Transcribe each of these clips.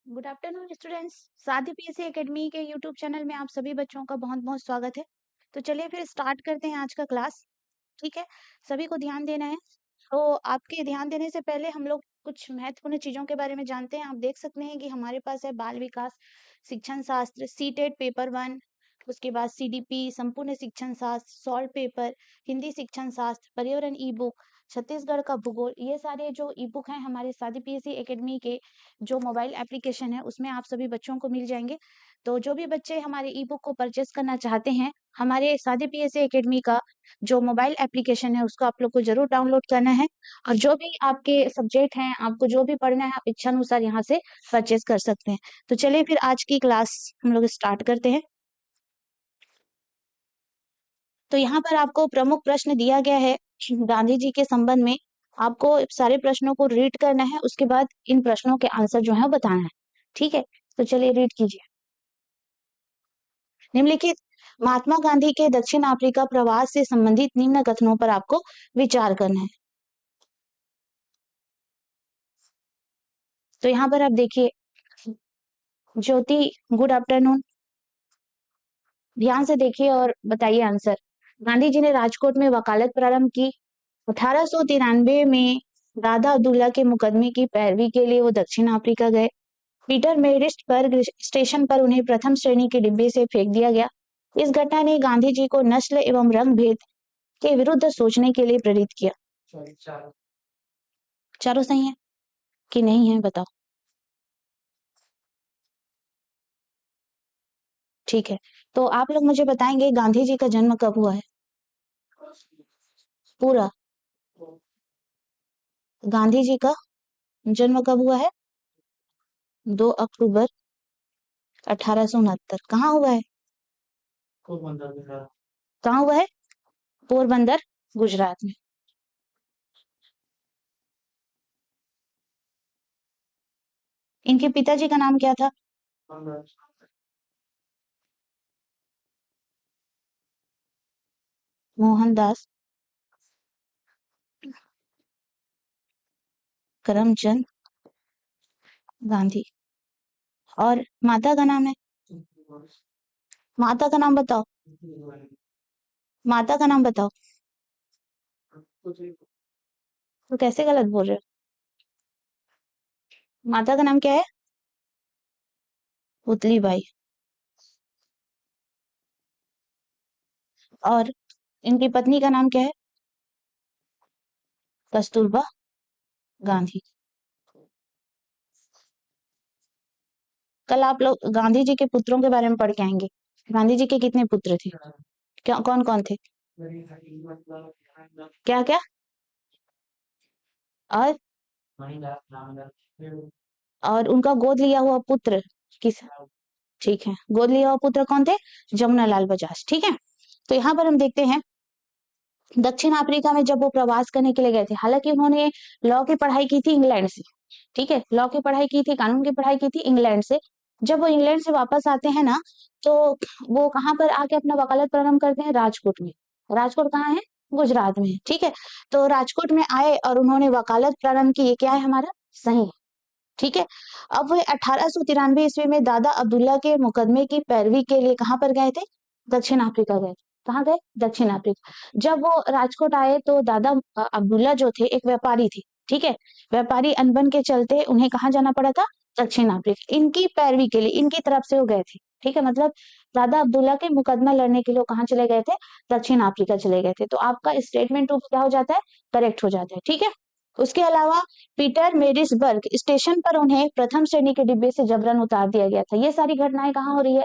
Good afternoon students. साथी PSC academy के YouTube channel में आप सभी बच्चों का बहुत बहुत स्वागत है। तो चलिए फिर स्टार्ट करते हैं आज का क्लास। ठीक है, सभी को ध्यान देना है। तो आपके ध्यान देने से पहले हम लोग कुछ महत्वपूर्ण चीजों के बारे में जानते हैं। आप देख सकते हैं कि हमारे पास है बाल विकास शिक्षण शास्त्र सीटेट पेपर 1, उसके बाद सीडीपी संपूर्ण शिक्षण शास्त्र, सॉल्व पेपर, हिंदी शिक्षण शास्त्र, पर्यावरण ई बुक, छत्तीसगढ़ का भूगोल। ये सारे जो ई बुक हैं हमारे साथी पीएससी एकेडमी के जो मोबाइल एप्लीकेशन है उसमें आप सभी बच्चों को मिल जाएंगे। तो जो भी बच्चे हमारे ई बुक को परचेस करना चाहते हैं, हमारे साथी पीएससी एकेडमी का जो मोबाइल एप्लीकेशन है उसको आप लोग को जरूर डाउनलोड करना है। और जो भी आपके सब्जेक्ट हैं, आपको जो भी पढ़ना है, आप इच्छा अनुसार यहाँ से परचेस कर सकते हैं। तो चलिए फिर आज की क्लास हम लोग स्टार्ट करते हैं। तो यहाँ पर आपको प्रमुख प्रश्न दिया गया है गांधी जी के संबंध में। आपको सारे प्रश्नों को रीड करना है, उसके बाद इन प्रश्नों के आंसर जो है बताना है। ठीक है, तो चलिए रीड कीजिए। निम्नलिखित महात्मा गांधी के दक्षिण अफ्रीका प्रवास से संबंधित निम्न कथनों पर आपको विचार करना है। तो यहाँ पर आप देखिए, ज्योति गुड आफ्टरनून, ध्यान से देखिए और बताइए आंसर। गांधी जी ने राजकोट में वकालत प्रारंभ की। 1893 में दादा अब्दुल्ला के मुकदमे की पैरवी के लिए वो दक्षिण अफ्रीका गए। पीटर मेरिट्सबर्ग स्टेशन पर उन्हें प्रथम श्रेणी के डिब्बे से फेंक दिया गया। इस घटना ने गांधी जी को नस्ल एवं रंग भेद के विरुद्ध सोचने के लिए प्रेरित किया। चारों सही है कि नहीं है बताओ। ठीक है, तो आप लोग मुझे बताएंगे गांधी जी का जन्म कब हुआ है पूरा। गांधी जी का जन्म कब हुआ है? 2 अक्टूबर 1869। कहाँ हुआ है? कहाँ हुआ है? पोरबंदर, गुजरात में। इनके पिताजी का नाम क्या था? मोहनदास करमचंद गांधी। और माता का नाम है? माता का नाम बताओ। माता का नाम बताओ। तो कैसे गलत बोल रहे हो? माता का नाम क्या है? पुतली बाई। और इनकी पत्नी का नाम क्या है? कस्तूरबा गांधी। कल आप लोग गांधी जी के पुत्रों के बारे में पढ़ के आएंगे। गांधी जी के कितने पुत्र थे? क्या, कौन कौन थे? क्या क्या? और उनका गोद लिया हुआ पुत्र किस? ठीक है, गोद लिया हुआ पुत्र कौन थे? जमुनालाल बजाज। ठीक है, तो यहाँ पर हम देखते हैं दक्षिण अफ्रीका में जब वो प्रवास करने के लिए गए थे, हालांकि उन्होंने लॉ की पढ़ाई की थी इंग्लैंड से। ठीक है, लॉ की पढ़ाई की थी, कानून की पढ़ाई की थी इंग्लैंड से। जब वो इंग्लैंड से वापस आते हैं ना, तो वो कहाँ पर आके अपना वकालत प्रारंभ करते हैं? राजकोट में। राजकोट कहाँ है? गुजरात में। ठीक है, तो राजकोट में आए और उन्होंने वकालत प्रारंभ की। ये क्या है हमारा? सही है। ठीक है, अब वह 1893 ईस्वी में दादा अब्दुल्ला के मुकदमे की पैरवी के लिए कहाँ पर गए थे? दक्षिण अफ्रीका गए। कहाँ गए? दक्षिण अफ्रीका। जब वो राजकोट आए तो दादा अब्दुल्ला जो थे एक व्यापारी थे। ठीक है, व्यापारी अनबन के चलते उन्हें कहाँ जाना पड़ा था? दक्षिण अफ्रीका। इनकी पैरवी के लिए, इनकी तरफ से वो गए थे। ठीक है, मतलब दादा अब्दुल्ला के मुकदमा लड़ने के लिए कहाँ चले गए थे? दक्षिण अफ्रीका चले गए थे। तो आपका स्टेटमेंट क्या हो जाता है? करेक्ट हो जाता है। ठीक है, उसके अलावा पीटर मेरिट्सबर्ग स्टेशन पर उन्हें प्रथम श्रेणी के डिब्बे से जबरन उतार दिया गया था। ये सारी घटनाएं कहाँ हो रही है?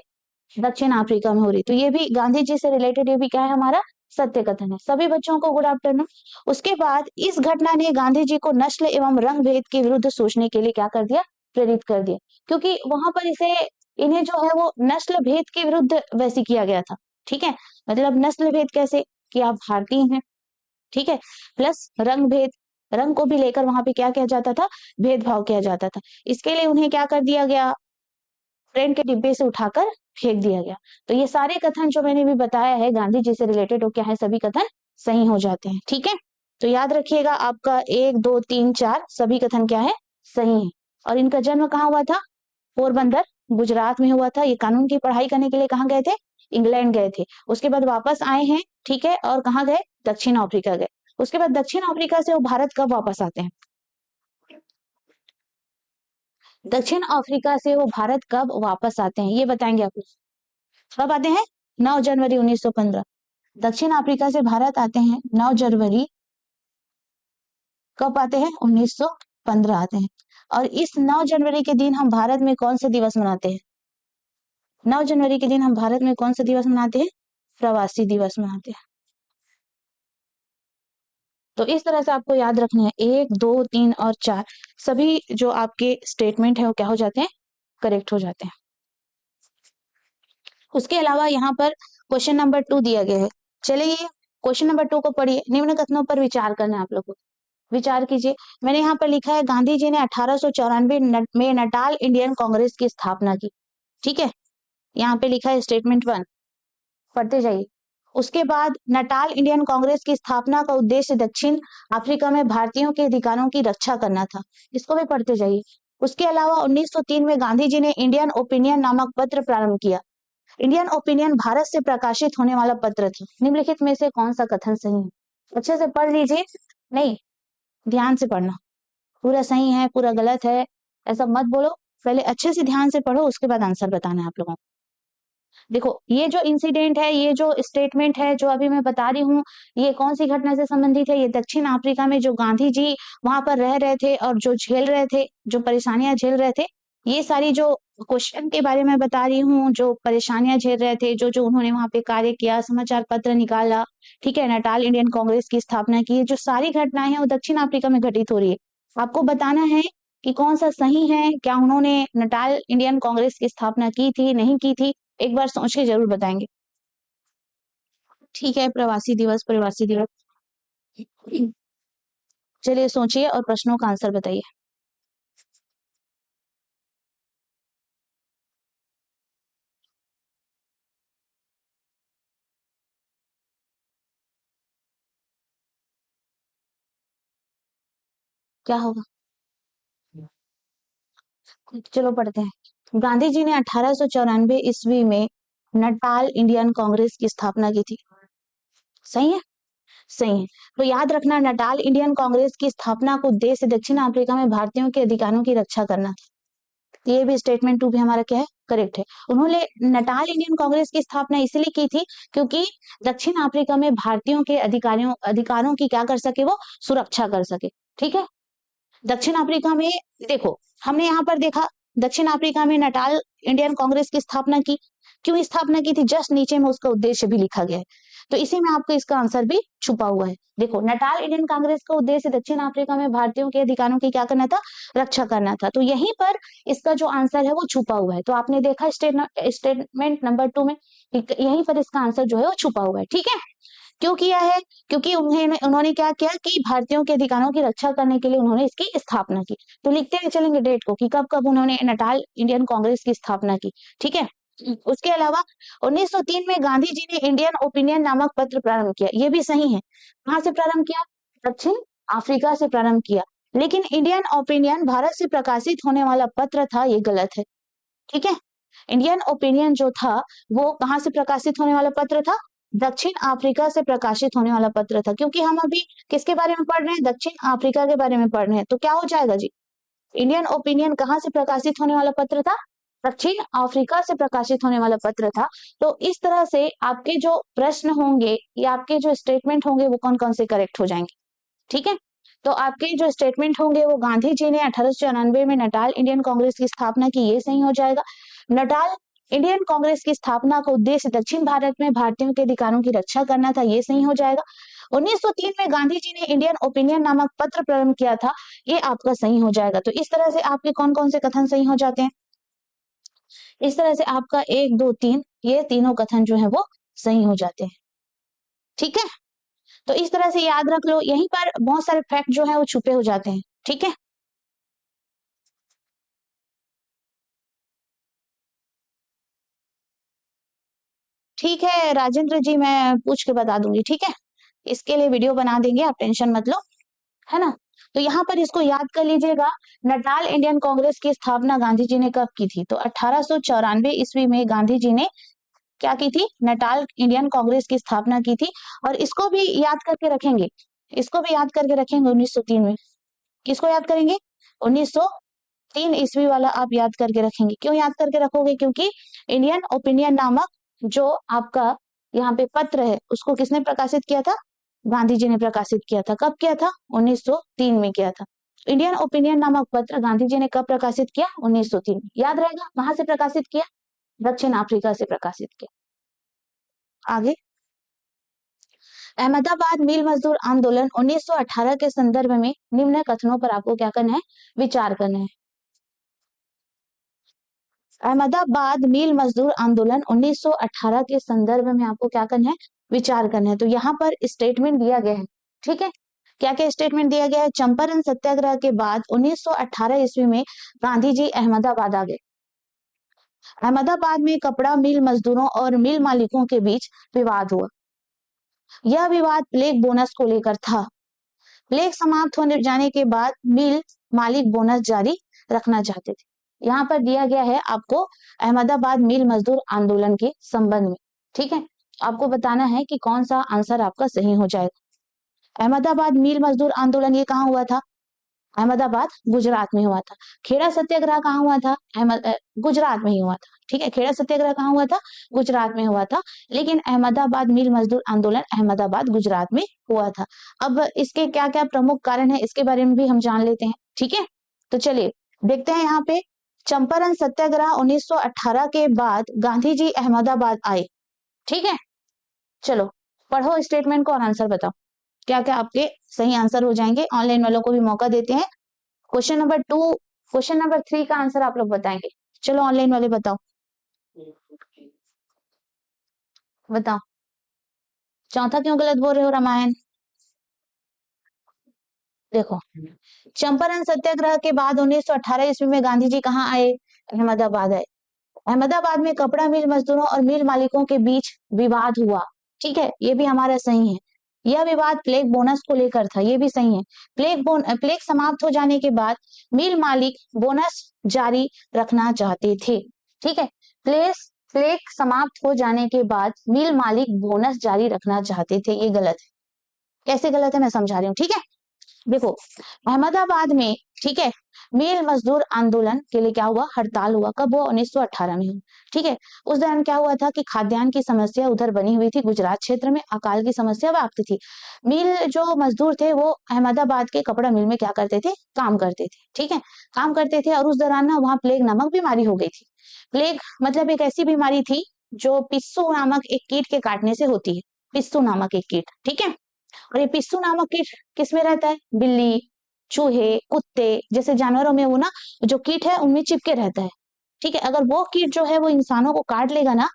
दक्षिण अफ्रीका में हो रही। तो ये भी गांधी जी से रिलेटेड, ये भी क्या है हमारा? सत्य कथन है। सभी बच्चों को गुड आफ्टरनून। उसके बाद इस घटना ने गांधी जी को नस्ल एवं रंग भेद के विरुद्ध सोचने के लिए क्या कर दिया? प्रेरित कर दिया। क्योंकि वहां पर इन्हें जो है वो नस्ल भेद के विरुद्ध वैसे किया गया था। ठीक है, मतलब नस्ल भेद कैसे? कि आप भारतीय हैं। ठीक है, प्लस रंग भेद, रंग को भी लेकर वहां पे क्या किया जाता था? भेदभाव किया जाता था। इसके लिए उन्हें क्या कर दिया गया? ट्रेन के डिब्बे से उठाकर फेंक दिया गया। तो ये सारे कथन जो मैंने भी बताया है गांधी जी से रिलेटेड, वो क्या है? सभी कथन सही हो जाते हैं। ठीक है, तो याद रखिएगा आपका 1 2 3 4 सभी कथन क्या है? सही है। और इनका जन्म कहाँ हुआ था? पोरबंदर गुजरात में हुआ था। ये कानून की पढ़ाई करने के लिए कहाँ गए थे? इंग्लैंड गए थे। उसके बाद वापस आए हैं, ठीक है, और कहाँ गए? दक्षिण अफ्रीका गए। उसके बाद दक्षिण अफ्रीका से वो भारत कब वापस आते हैं? दक्षिण अफ्रीका से वो भारत कब वापस आते हैं, ये बताएंगे आप लोग। कब आते हैं? 9 जनवरी 1915। दक्षिण अफ्रीका से भारत आते हैं 9 जनवरी। कब आते हैं? 1915 आते हैं। और इस 9 जनवरी के दिन हम भारत में कौन सा दिवस मनाते हैं? 9 जनवरी के दिन हम भारत में कौन सा दिवस मनाते हैं? प्रवासी दिवस मनाते हैं। तो इस तरह से आपको याद रखना है, 1, 2, 3 और 4 सभी जो आपके स्टेटमेंट है वो क्या हो जाते हैं? करेक्ट हो जाते हैं। उसके अलावा यहाँ पर क्वेश्चन नंबर 2 दिया गया है। चलिए क्वेश्चन नंबर 2 को पढ़िए। निम्न कथनों पर विचार करना है आप लोगों को। विचार कीजिए। मैंने यहाँ पर लिखा है गांधी जी ने 1894 में नटाल इंडियन कांग्रेस की स्थापना की। ठीक है, यहाँ पे लिखा है स्टेटमेंट 1, पढ़ते जाइए। उसके बाद नटाल इंडियन कांग्रेस की स्थापना का उद्देश्य दक्षिण अफ्रीका में भारतीयों के अधिकारों की रक्षा करना था। इसको भी पढ़ते जाइए। उसके अलावा 1903 में गांधी जी ने इंडियन ओपिनियन नामक पत्र प्रारंभ किया। इंडियन ओपिनियन भारत से प्रकाशित होने वाला पत्र था। निम्नलिखित में से कौन सा कथन सही है? अच्छे से पढ़ लीजिए, नहीं ध्यान से पढ़ना। पूरा सही है, पूरा गलत है, ऐसा मत बोलो। पहले अच्छे से ध्यान से पढ़ो, उसके बाद आंसर बताना है आप लोगों को। देखो ये जो इंसिडेंट है, ये जो स्टेटमेंट है जो अभी मैं बता रही हूँ, ये कौन सी घटना से संबंधित है? ये दक्षिण अफ्रीका में जो गांधी जी वहां पर रह रहे थे और जो झेल रहे थे, जो परेशानियां झेल रहे थे, ये सारी जो क्वेश्चन के बारे में बता रही हूँ, जो परेशानियां झेल रहे थे, जो जो उन्होंने वहां पे कार्य किया, समाचार पत्र निकाला, ठीक है, नटाल इंडियन कांग्रेस की स्थापना की, जो सारी घटनाएं हैं वो दक्षिण अफ्रीका में घटित हो रही है। आपको बताना है कि कौन सा सही है, क्या उन्होंने नटाल इंडियन कांग्रेस की स्थापना की थी, नहीं की थी, एक बार सोच के जरूर बताएंगे। ठीक है, प्रवासी दिवस, प्रवासी दिवस। चलिए सोचिए और प्रश्नों का आंसर बताइए। क्या होगा? चलो पढ़ते हैं। गांधी जी ने 1894 ईस्वी में नटाल इंडियन कांग्रेस की स्थापना की थी। सही है, सही है। तो याद रखना, नटाल इंडियन कांग्रेस की स्थापना का उद्देश्य दक्षिण अफ्रीका में भारतीयों के अधिकारों की रक्षा करना। ये भी स्टेटमेंट 2 भी हमारा क्या है? करेक्ट है। उन्होंने नटाल इंडियन कांग्रेस की स्थापना इसलिए की थी क्योंकि दक्षिण अफ्रीका में भारतीयों के अधिकारों की क्या कर सके? वो सुरक्षा कर सके। ठीक है, दक्षिण अफ्रीका में देखो, हमने यहाँ पर देखा दक्षिण अफ्रीका में नटाल इंडियन कांग्रेस की स्थापना की। क्यों स्थापना की थी? जस्ट नीचे में उसका उद्देश्य भी लिखा गया है। तो इसी में आपको इसका आंसर भी छुपा हुआ है। देखो, नटाल इंडियन कांग्रेस का उद्देश्य दक्षिण अफ्रीका में भारतीयों के अधिकारों की क्या करना था? रक्षा करना था। तो यहीं पर इसका जो आंसर है वो छुपा हुआ है। तो आपने देखा स्टेटमेंट नंबर 2 में, यहीं पर इसका आंसर जो है वो छुपा हुआ है। ठीक है, क्यों किया है? क्योंकि उन्होंने क्या किया कि भारतीयों के अधिकारों की रक्षा करने के लिए उन्होंने इसकी स्थापना की। तो लिखते हुए चलेंगे डेट को कि कब कब उन्होंने नटाल इंडियन कांग्रेस की स्थापना की। ठीक है, उसके अलावा 1903 में गांधी जी ने इंडियन ओपिनियन नामक पत्र प्रारंभ किया। ये भी सही है। कहां से प्रारंभ किया? दक्षिण अफ्रीका से प्रारंभ किया। लेकिन इंडियन ओपिनियन भारत से प्रकाशित होने वाला पत्र था, ये गलत है। ठीक है, इंडियन ओपिनियन जो था वो कहां से प्रकाशित होने वाला पत्र था? दक्षिण अफ्रीका से प्रकाशित होने वाला पत्र था। क्योंकि हम अभी किसके बारे में पढ़ रहे हैं? दक्षिण अफ्रीका के बारे में पढ़ रहे हैं। तो क्या हो जाएगा जी? इंडियन ओपिनियन कहां से प्रकाशित होने वाला पत्र था? दक्षिण अफ्रीका से प्रकाशित होने वाला पत्र था। तो इस तरह से आपके जो प्रश्न होंगे या आपके जो स्टेटमेंट होंगे वो कौन कौन से करेक्ट हो जाएंगे। ठीक है, तो आपके जो स्टेटमेंट होंगे वो गांधी जी ने 1894 में नटाल इंडियन कांग्रेस की स्थापना की, ये सही हो जाएगा। नटाल इंडियन कांग्रेस की स्थापना का उद्देश्य दक्षिण भारत में भारतीयों के अधिकारों की रक्षा करना था, ये सही हो जाएगा। 1903 में गांधी जी ने इंडियन ओपिनियन नामक पत्र प्रारंभ किया था, ये आपका सही हो जाएगा। तो इस तरह से आपके कौन कौन से कथन सही हो जाते हैं? इस तरह से आपका 1, 2, 3 ये तीनों कथन जो है वो सही हो जाते हैं। ठीक है, तो इस तरह से याद रख लो, यहीं पर बहुत सारे फैक्ट जो है वो छुपे हो जाते हैं। ठीक है, ठीक है राजेंद्र जी, मैं पूछ के बता दूंगी। ठीक है, इसके लिए वीडियो बना देंगे, आप टेंशन मत लो, है ना। तो यहाँ पर इसको याद कर लीजिएगा, नटाल इंडियन कांग्रेस की स्थापना गांधी जी ने कब की थी? तो 1894 ईस्वी में गांधी जी ने क्या की थी? नटाल इंडियन कांग्रेस की स्थापना की थी। और इसको भी याद करके रखेंगे, इसको भी याद करके रखेंगे 1903 में। किसको याद करेंगे? 1903 ईस्वी वाला आप याद करके रखेंगे। क्यों याद करके रखोगे? क्योंकि इंडियन ओपिनियन नामक जो आपका यहाँ पे पत्र है उसको किसने प्रकाशित किया था? गांधी जी ने प्रकाशित किया था। कब किया था? 1903 में किया था। इंडियन ओपिनियन नामक पत्र गांधी जी ने कब प्रकाशित किया? 1903 में। याद रहेगा कहां से प्रकाशित किया? दक्षिण अफ्रीका से प्रकाशित किया। आगे, अहमदाबाद मिल मजदूर आंदोलन 1918 के संदर्भ में निम्न कथनों पर आपको क्या करना है? विचार करना है। अहमदाबाद मिल मजदूर आंदोलन 1918 के संदर्भ में आपको क्या करना है? विचार करना है। तो यहाँ पर स्टेटमेंट दिया गया है, ठीक है। क्या क्या स्टेटमेंट दिया गया है? चंपारण सत्याग्रह के बाद 1918 ईस्वी में गांधी जी अहमदाबाद आ गए। अहमदाबाद में कपड़ा मिल मजदूरों और मिल मालिकों के बीच विवाद हुआ। यह विवाद प्लेग बोनस को लेकर था। प्लेग समाप्त होने जाने के बाद मिल मालिक बोनस जारी रखना चाहते थे। यहाँ पर दिया गया है आपको अहमदाबाद मिल मजदूर आंदोलन के संबंध में, ठीक है। आपको बताना है कि कौन सा आंसर आपका सही हो जाएगा। अहमदाबाद मिल मजदूर आंदोलन ये कहाँ हुआ था? अहमदाबाद गुजरात में हुआ था। खेड़ा सत्याग्रह कहाँ हुआ था? गुजरात में ही हुआ था, ठीक है। खेड़ा सत्याग्रह कहाँ हुआ था? गुजरात में हुआ था। लेकिन अहमदाबाद मिल मजदूर आंदोलन अहमदाबाद गुजरात में हुआ था। अब इसके क्या क्या प्रमुख कारण है इसके बारे में भी हम जान लेते हैं, ठीक है। तो चलिए देखते हैं यहाँ पे चंपारण सत्याग्रह 1918 के बाद गांधी जी अहमदाबाद आए, ठीक है। चलो पढ़ो स्टेटमेंट को और आंसर बताओ क्या क्या आपके सही आंसर हो जाएंगे। ऑनलाइन वालों को भी मौका देते हैं। क्वेश्चन नंबर 2, क्वेश्चन नंबर 3 का आंसर आप लोग बताएंगे। चलो ऑनलाइन वाले बताओ, बताओ चौथा क्यों गलत बोल रहे हो रामायण? देखो, चंपारण सत्याग्रह के बाद 1918 ईस्वी में गांधी जी कहाँ आए? अहमदाबाद आए। अहमदाबाद में कपड़ा मिल मजदूरों और मिल मालिकों के बीच विवाद हुआ, ठीक है, ये भी हमारा सही है। यह विवाद प्लेग बोनस को लेकर था, ये भी सही है। प्लेग समाप्त हो जाने के बाद मिल मालिक बोनस जारी रखना चाहते थे, ठीक है। प्लेग समाप्त हो जाने के बाद मिल मालिक बोनस जारी रखना चाहते थे, ये गलत है। कैसे गलत है मैं समझा रही हूँ, ठीक है। देखो अहमदाबाद में, ठीक है, मिल मजदूर आंदोलन के लिए क्या हुआ? हड़ताल हुआ। कब हुआ? 1918 में हुआ, ठीक है। उस दौरान क्या हुआ था कि खाद्यान्न की समस्या उधर बनी हुई थी, गुजरात क्षेत्र में अकाल की समस्या व्याप्त थी। मिल जो मजदूर थे वो अहमदाबाद के कपड़ा मिल में क्या करते थे? काम करते थे, ठीक है, काम करते थे। और उस दौरान ना वहां प्लेग नामक बीमारी हो गई थी। प्लेग मतलब एक ऐसी बीमारी थी जो पिस्सू नामक एक कीट के काटने से होती है। पिस्सू नामक एक कीट, ठीक है। और ये पिस्सू नामक कीट किस में रहता है? बिल्ली, चूहे, कुत्ते जैसे जानवरों में वो ना जो कीट है उनमें चिपके रहता है, ठीक है। अगर वो कीट जो है वो इंसानों को काट लेगा ना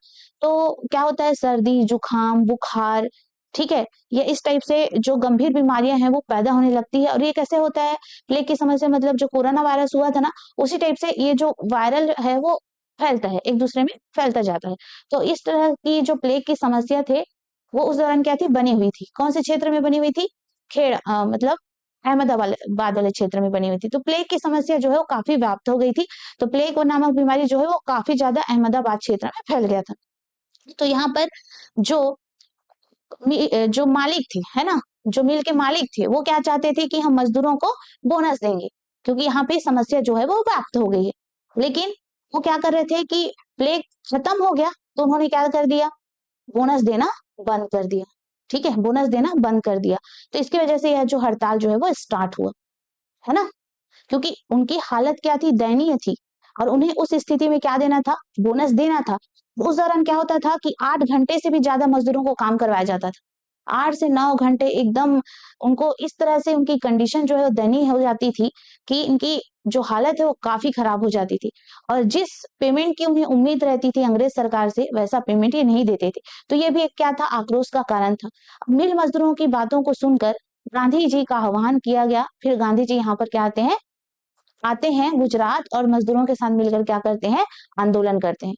तो क्या होता है? सर्दी, जुकाम, बुखार, ठीक है, ये इस टाइप से जो गंभीर बीमारियां हैं वो पैदा होने लगती है। और ये कैसे होता है? प्लेग की समस्या मतलब जो कोरोना वायरस हुआ था ना उसी टाइप से ये जो वायरल है वो फैलता है, एक दूसरे में फैलता जाता है। तो इस तरह की जो प्लेग की समस्या थे वो उस दौरान क्या थी? बनी हुई थी। कौन से क्षेत्र में बनी हुई थी? मतलब अहमदाबाद वाले क्षेत्र में बनी हुई थी। तो प्लेग की समस्या जो है वो काफी व्याप्त हो गई थी। तो प्लेग नामक बीमारी जो है वो काफी ज्यादा अहमदाबाद क्षेत्र में फैल गया था। तो यहाँ पर जो जो मालिक थे, है ना, जो मिल के मालिक थे वो क्या चाहते थे कि हम मजदूरों को बोनस देंगे, क्योंकि यहाँ पे समस्या जो है वो व्याप्त हो गई है। लेकिन वो क्या कर रहे थे कि प्लेग खत्म हो गया तो उन्होंने क्या कर दिया? बोनस देना बंद कर दिया, ठीक है, बोनस देना बंद कर दिया। तो इसकी वजह से यह जो हड़ताल जो है वो स्टार्ट हुआ, है ना, क्योंकि उनकी हालत क्या थी? दयनीय थी। और उन्हें उस स्थिति में क्या देना था? बोनस देना था। उस दौरान क्या होता था कि 8 घंटे से भी ज्यादा मजदूरों को काम करवाया जाता था। 8 से 9 घंटे एकदम उनको इस तरह से उनकी कंडीशन जो है वो दयनीय हो जाती थी कि इनकी जो हालत है वो काफी खराब हो जाती थी। और जिस पेमेंट की उन्हें उम्मीद रहती थी अंग्रेज सरकार से वैसा पेमेंट ये नहीं देते थे। तो ये भी एक क्या था? आक्रोश का कारण था। मिल मजदूरों की बातों को सुनकर गांधी जी का आह्वान किया गया। फिर गांधी जी यहाँ पर क्या आते हैं गुजरात और मजदूरों के साथ मिलकर क्या करते हैं? आंदोलन करते हैं।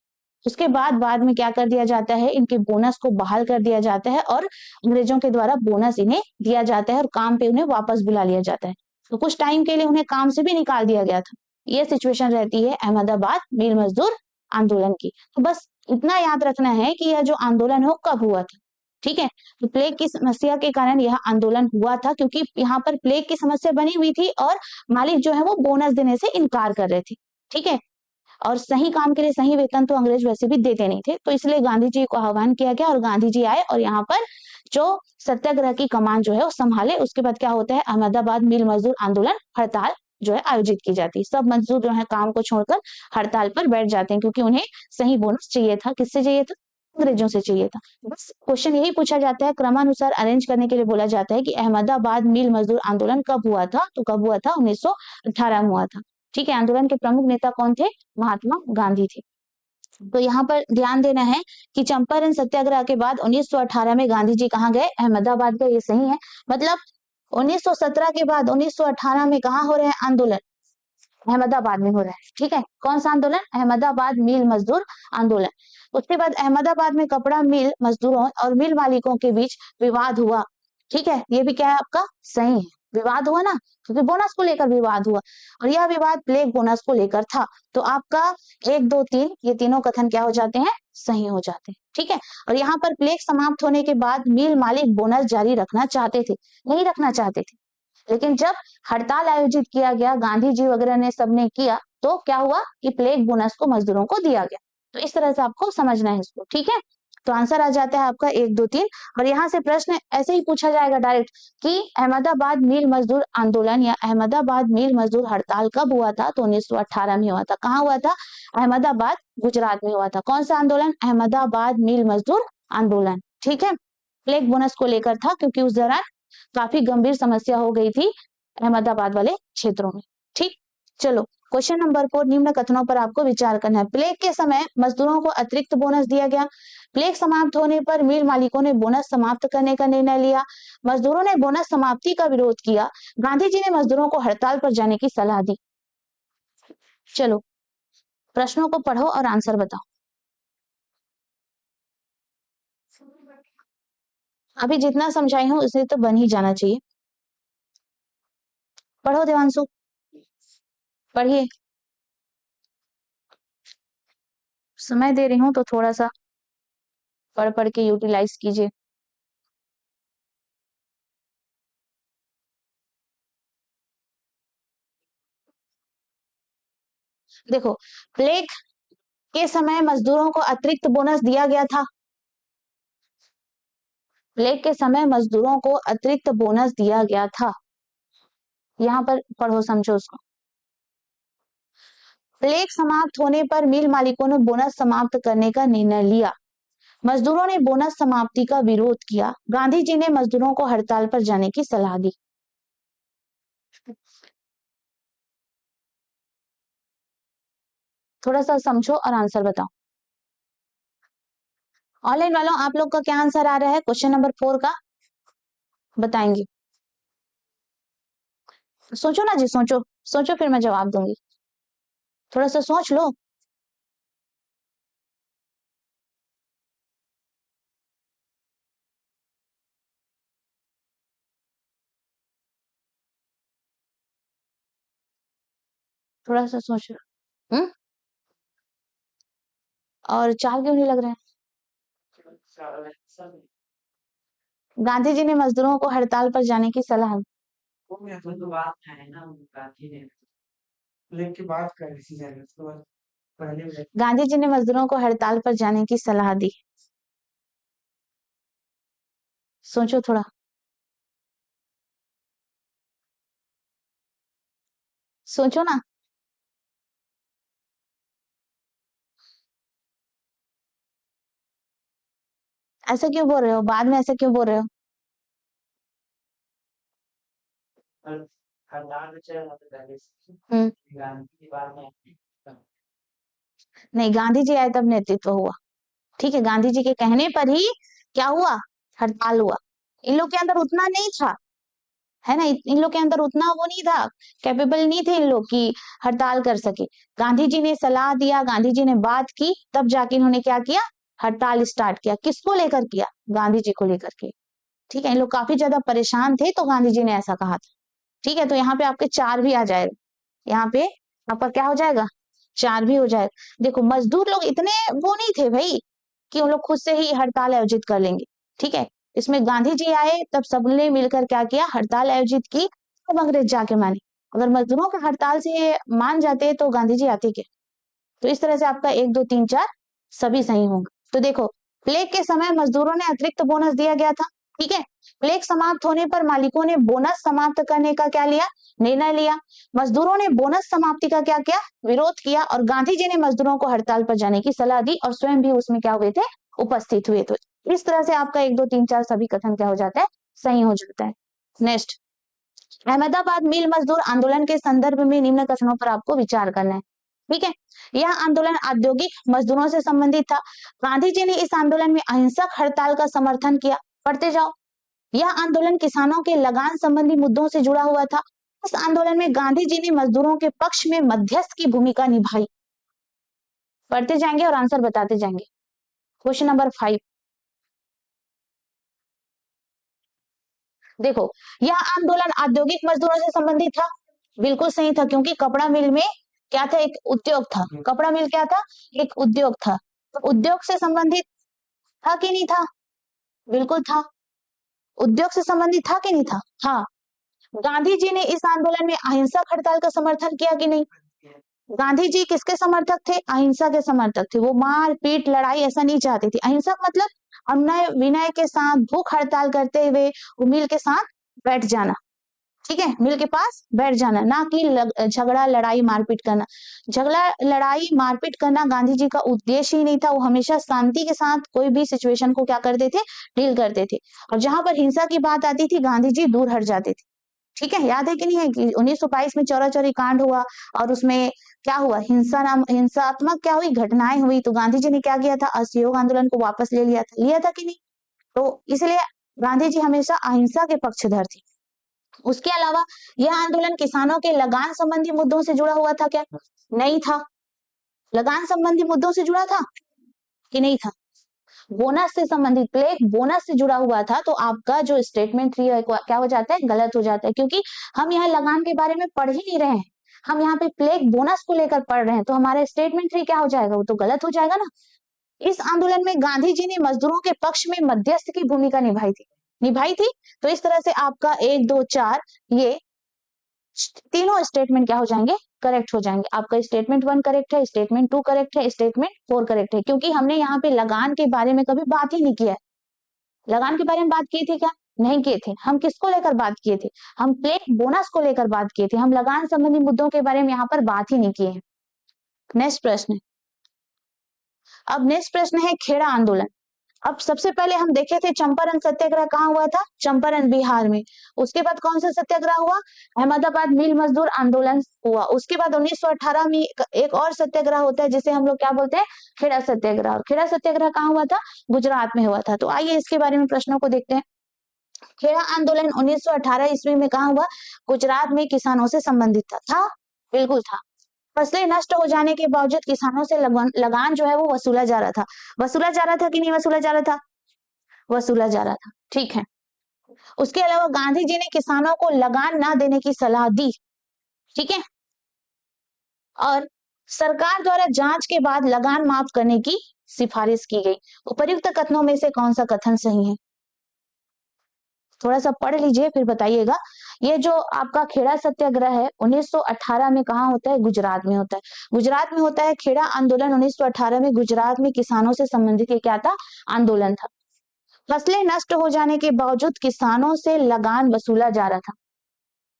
उसके बाद में क्या कर दिया जाता है? इनके बोनस को बहाल कर दिया जाता है और अंग्रेजों के द्वारा बोनस इन्हें दिया जाता है और काम पे उन्हें वापस बुला लिया जाता है। तो कुछ टाइम के लिए उन्हें काम से भी निकाल दिया गया था। ये सिचुएशन रहती है अहमदाबाद मिल मजदूर आंदोलन की। तो बस इतना याद रखना है कि यह जो आंदोलन है वो कब हुआ था। ठीक है, तो प्लेग की समस्या के कारण यह आंदोलन हुआ था, क्योंकि यहाँ पर प्लेग की समस्या बनी हुई थी और मालिक जो है वो बोनस देने से इनकार कर रहे थे। ठीक है, और सही काम के लिए सही वेतन तो अंग्रेज वैसे भी देते नहीं थे, तो इसलिए गांधी जी को आह्वान किया गया और गांधी जी आए और यहाँ पर जो सत्याग्रह की कमान जो है वो संभाले। उसके बाद क्या होता है, अहमदाबाद मिल मजदूर आंदोलन हड़ताल जो है आयोजित की जाती है। सब मजदूर जो है काम को छोड़कर हड़ताल पर बैठ जाते हैं, क्योंकि उन्हें सही बोनस चाहिए था। किससे चाहिए था? अंग्रेजों से चाहिए था। बस क्वेश्चन यही पूछा जाता है, क्रमानुसार अरेंज करने के लिए बोला जाता है कि अहमदाबाद मिल मजदूर आंदोलन कब हुआ था? तो कब हुआ था? 1918 में हुआ था। ठीक है, आंदोलन के प्रमुख नेता कौन थे? महात्मा गांधी थे। तो यहाँ पर ध्यान देना है कि चंपारण सत्याग्रह के बाद 1918 में गांधी जी कहाँ गए? अहमदाबाद गए। ये सही है, मतलब 1917 के बाद 1918 में कहाँ हो रहे हैं आंदोलन? अहमदाबाद में हो रहा है। ठीक है, कौन सा आंदोलन? अहमदाबाद मिल मजदूर आंदोलन। उसके बाद अहमदाबाद में कपड़ा मिल मजदूरों और मिल मालिकों के बीच विवाद हुआ। ठीक है, ये भी क्या है आपका? सही है, विवाद हुआ ना, क्योंकि बोनस को लेकर विवाद हुआ और यह विवाद प्लेग बोनस को लेकर था। तो आपका 1, 2, 3 ये तीनों कथन क्या हो जाते हैं? सही हो जाते हैं। ठीक है, और यहाँ पर प्लेग समाप्त होने के बाद मिल मालिक बोनस जारी रखना चाहते थे, नहीं रखना चाहते थे, लेकिन जब हड़ताल आयोजित किया गया, गांधी जी वगैरह ने सबने किया, तो क्या हुआ कि प्लेग बोनस को मजदूरों को दिया गया। तो इस तरह से आपको समझना है इसको। ठीक है, तो आंसर आ जाता है आपका 1, 2, 3। और यहाँ से प्रश्न ऐसे ही पूछा जाएगा डायरेक्ट कि अहमदाबाद मिल मजदूर आंदोलन या अहमदाबाद मिल मजदूर हड़ताल कब हुआ था? तो 1918 में हुआ था। कहाँ हुआ था? अहमदाबाद, गुजरात में हुआ था। कौन सा आंदोलन? अहमदाबाद मिल मजदूर आंदोलन। ठीक है, प्लेग बोनस को लेकर था, क्योंकि उस दौरान काफी गंभीर समस्या हो गई थी अहमदाबाद वाले क्षेत्रों में। ठीक, चलो क्वेश्चन नंबर 4, निम्न कथनों पर आपको विचार करना है। प्लेग के समय मजदूरों को अतिरिक्त बोनस दिया गया। प्लेग समाप्त होने पर मिल मालिकों ने बोनस समाप्त करने का निर्णय लिया। मजदूरों ने बोनस समाप्ति का विरोध किया। गांधी जी ने मजदूरों को हड़ताल पर जाने की सलाह दी। चलो प्रश्नों को पढ़ो और आंसर बताओ। अभी जितना समझाई हूं उसे तो बन ही जाना चाहिए। पढ़ो देवांशु, पढ़िए। समय दे रही हूँ तो थोड़ा सा पढ़ पढ़ के यूटिलाइज कीजिए। देखो, प्लेग के समय मजदूरों को अतिरिक्त बोनस दिया गया था। प्लेग के समय मजदूरों को अतिरिक्त बोनस दिया गया था। यहाँ पर पढ़ो, समझो उसको। प्लेग समाप्त होने पर मिल मालिकों ने बोनस समाप्त करने का निर्णय लिया। मजदूरों ने बोनस समाप्ति का विरोध किया। गांधी जी ने मजदूरों को हड़ताल पर जाने की सलाह दी। थोड़ा सा समझो और आंसर बताओ। ऑनलाइन वालों, आप लोग का क्या आंसर आ रहा है क्वेश्चन नंबर 4 का? बताएंगे? सोचो ना जी, सोचो सोचो, फिर मैं जवाब दूंगी। थोड़ा सा सोच लो। थोड़ा सा सोचो। हम्म, और 4 क्यों नहीं लग रहा है? गांधी जी ने मजदूरों को हड़ताल पर जाने की सलाह दी। गांधी जी ने मजदूरों को हड़ताल पर जाने की सलाह दी। सोचो थोड़ा। सोचो ना। ऐसा क्यों बोल रहे हो? बाद में ऐसा क्यों बोल रहे हो? हम्म, नहीं, गांधी जी आए तब नेतृत्व हुआ। ठीक है, गांधी जी के कहने पर ही क्या हुआ? हड़ताल हुआ। इन लोग के अंदर उतना नहीं था, है ना, इन लोग के अंदर उतना वो नहीं था, कैपेबल नहीं थे इन लोग की हड़ताल कर सके। गांधी जी ने सलाह दिया, गांधी जी ने बात की, तब जाके इन्होंने क्या किया? हड़ताल स्टार्ट किया। किसको लेकर किया? गांधी जी को लेकर के। ठीक है, इन लोग काफी ज्यादा परेशान थे, तो गांधी जी ने ऐसा कहा था। ठीक है, तो यहाँ पे आपके 4 भी आ जाएगा, यहाँ पे आपका क्या हो जाएगा, 4 भी हो जाएगा। देखो मजदूर लोग इतने वो नहीं थे भाई कि उन लोग खुद से ही हड़ताल आयोजित कर लेंगे, ठीक है। इसमें गांधी जी आए तब सबने मिलकर क्या किया, हड़ताल आयोजित की, तब अंग्रेज जाके माने। अगर मजदूरों के हड़ताल से मान जाते तो गांधी जी आते क्या। तो इस तरह से आपका 1 2 3 4 सभी सही होंगे। तो देखो प्लेग के समय मजदूरों ने अतिरिक्त बोनस दिया गया था, ठीक है। प्लेग समाप्त होने पर मालिकों ने बोनस समाप्त करने का क्या लिया, निर्णय लिया। मजदूरों ने बोनस समाप्ति का क्या किया, विरोध किया, और गांधी जी ने मजदूरों को हड़ताल पर जाने की सलाह दी और स्वयं भी उसमें क्या हुए थे, उपस्थित हुए थे। इस तरह से आपका 1 2 3 4 सभी कथन क्या हो जाता है, सही हो जाता है। नेक्स्ट, अहमदाबाद मिल मजदूर आंदोलन के संदर्भ में निम्न कथनों पर आपको विचार करना है, ठीक है। यह आंदोलन औद्योगिक मजदूरों से संबंधित था। गांधी जी ने इस आंदोलन में अहिंसक हड़ताल का समर्थन किया। पढ़ते जाओ। यह आंदोलन किसानों के लगान संबंधी मुद्दों से जुड़ा हुआ था। इस आंदोलन में गांधी जी ने मजदूरों के पक्ष में मध्यस्थ की भूमिका निभाई। पढ़ते जाएंगे और आंसर बताते जाएंगे। क्वेश्चन नंबर 5, देखो यह आंदोलन औद्योगिक मजदूरों से संबंधित था। बिल्कुल सही था, क्योंकि कपड़ा मिल में क्या था, एक उद्योग था। कपड़ा मिल क्या था, एक उद्योग था। तो उद्योग से संबंधित था कि नहीं था, बिल्कुल था। उद्योग से संबंधित था कि नहीं था, हाँ। गांधी जी ने इस आंदोलन में अहिंसक हड़ताल का समर्थन किया कि नहीं। गांधी जी किसके समर्थक थे, अहिंसा के समर्थक थे। वो मार पीट लड़ाई ऐसा नहीं चाहते थे। अहिंसक मतलब अन्याय विनय के साथ भूख हड़ताल करते हुए वो मिल के साथ बैठ जाना, ठीक है, मिल के पास बैठ जाना, ना कि झगड़ा लड़ाई मारपीट करना। झगड़ा लड़ाई मारपीट करना गांधी जी का उद्देश्य ही नहीं था। वो हमेशा शांति के साथ कोई भी सिचुएशन को क्या करते थे, डील करते थे। और जहां पर हिंसा की बात आती थी गांधी जी दूर हट जाते थे, ठीक है। याद है कि नहीं है कि 1922 में चौरा चौरी कांड हुआ और उसमें क्या हुआ, हिंसात्मक क्या हुई, घटनाएं हुई। तो गांधी जी ने क्या किया था, असहयोग आंदोलन को वापस ले लिया था कि नहीं। तो इसलिए गांधी जी हमेशा अहिंसा के पक्षधर थे। उसके अलावा यह आंदोलन किसानों के लगान संबंधी मुद्दों से जुड़ा हुआ था क्या, नहीं था। लगान संबंधी मुद्दों से जुड़ा था कि नहीं था। बोनस से संबंधित, प्लेग बोनस से जुड़ा हुआ था। तो आपका जो स्टेटमेंट 3 है क्या हो जाता है, गलत हो जाता है, क्योंकि हम यहाँ लगान के बारे में पढ़ ही नहीं रहे हैं, हम यहाँ पे प्लेग बोनस को लेकर पढ़ रहे हैं। तो हमारे स्टेटमेंट 3 क्या हो जाएगा, वो तो गलत हो जाएगा ना। इस आंदोलन में गांधी जी ने मजदूरों के पक्ष में मध्यस्थ की भूमिका निभाई थी। तो इस तरह से आपका 1 2 4 ये तीनों स्टेटमेंट क्या हो जाएंगे, करेक्ट हो जाएंगे। आपका स्टेटमेंट 1 करेक्ट है, स्टेटमेंट 2 करेक्ट है, स्टेटमेंट 4 करेक्ट है। क्योंकि हमने यहाँ पे लगान के बारे में कभी बात ही नहीं किया है। लगान के बारे में बात की थी क्या, नहीं किए थे। हम किसको लेकर बात किए थे, हम प्लेग बोनस को लेकर बात किए थे। हम लगान संबंधी मुद्दों के बारे में यहाँ पर बात ही नहीं किए हैं। नेक्स्ट प्रश्न, अब नेक्स्ट प्रश्न है खेड़ा आंदोलन। अब सबसे पहले हम देखे थे चंपारण सत्याग्रह कहाँ हुआ था, चंपारण बिहार में। उसके बाद कौन सा सत्याग्रह हुआ, अहमदाबाद मिल मजदूर आंदोलन हुआ। उसके बाद 1918 में एक और सत्याग्रह होता है जिसे हम लोग क्या बोलते हैं, खेड़ा सत्याग्रह। खेड़ा सत्याग्रह कहाँ हुआ था, गुजरात में हुआ था। तो आइए इसके बारे में प्रश्नों को देखते हैं। खेड़ा आंदोलन 1918 ईस्वी में कहाँ हुआ, गुजरात में किसानों से संबंधित था, बिल्कुल था। फसलें नष्ट हो जाने के बावजूद किसानों से लगान जो है वो वसूला जा रहा था। वसूला जा रहा था कि नहीं वसूला जा रहा था, वसूला जा रहा था, ठीक है। उसके अलावा गांधी जी ने किसानों को लगान ना देने की सलाह दी, ठीक है। और सरकार द्वारा जांच के बाद लगान माफ करने की सिफारिश की गई। उपर्युक्त कथनों में से कौन सा कथन सही है, थोड़ा सा पढ़ लीजिए फिर बताइएगा। ये जो आपका खेड़ा सत्याग्रह है 1918 में कहाँ होता है, गुजरात में होता है। गुजरात में होता है खेड़ा आंदोलन 1918 में। गुजरात में किसानों से संबंधित ये क्या था, आंदोलन था। फसलें नष्ट हो जाने के बावजूद किसानों से लगान वसूला जा रहा था।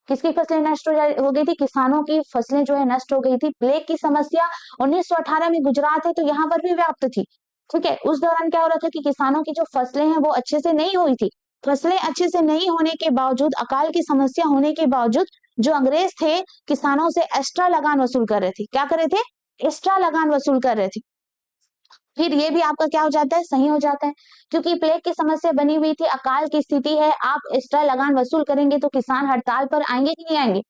किसकी फसलें नष्ट हो गई थी, किसानों की फसलें जो है नष्ट हो गई थी। प्लेग की समस्या 1918 में गुजरात है तो यहाँ पर भी व्याप्त थी, ठीक है। उस दौरान क्या हो रहा था कि किसानों की जो फसलें हैं वो अच्छे से नहीं हुई थी। फसलें अच्छे से नहीं होने के बावजूद, अकाल की समस्या होने के बावजूद जो अंग्रेज थे किसानों से एक्स्ट्रा लगान वसूल कर रहे थे। क्या कर रहे थे, एक्स्ट्रा लगान वसूल कर रहे थे। फिर ये भी आपका क्या हो जाता है, सही हो जाता है, क्योंकि प्लेग की समस्या बनी हुई थी, अकाल की स्थिति है, आप एक्स्ट्रा लगान वसूल करेंगे तो किसान हड़ताल पर आएंगे कि नहीं आएंगे,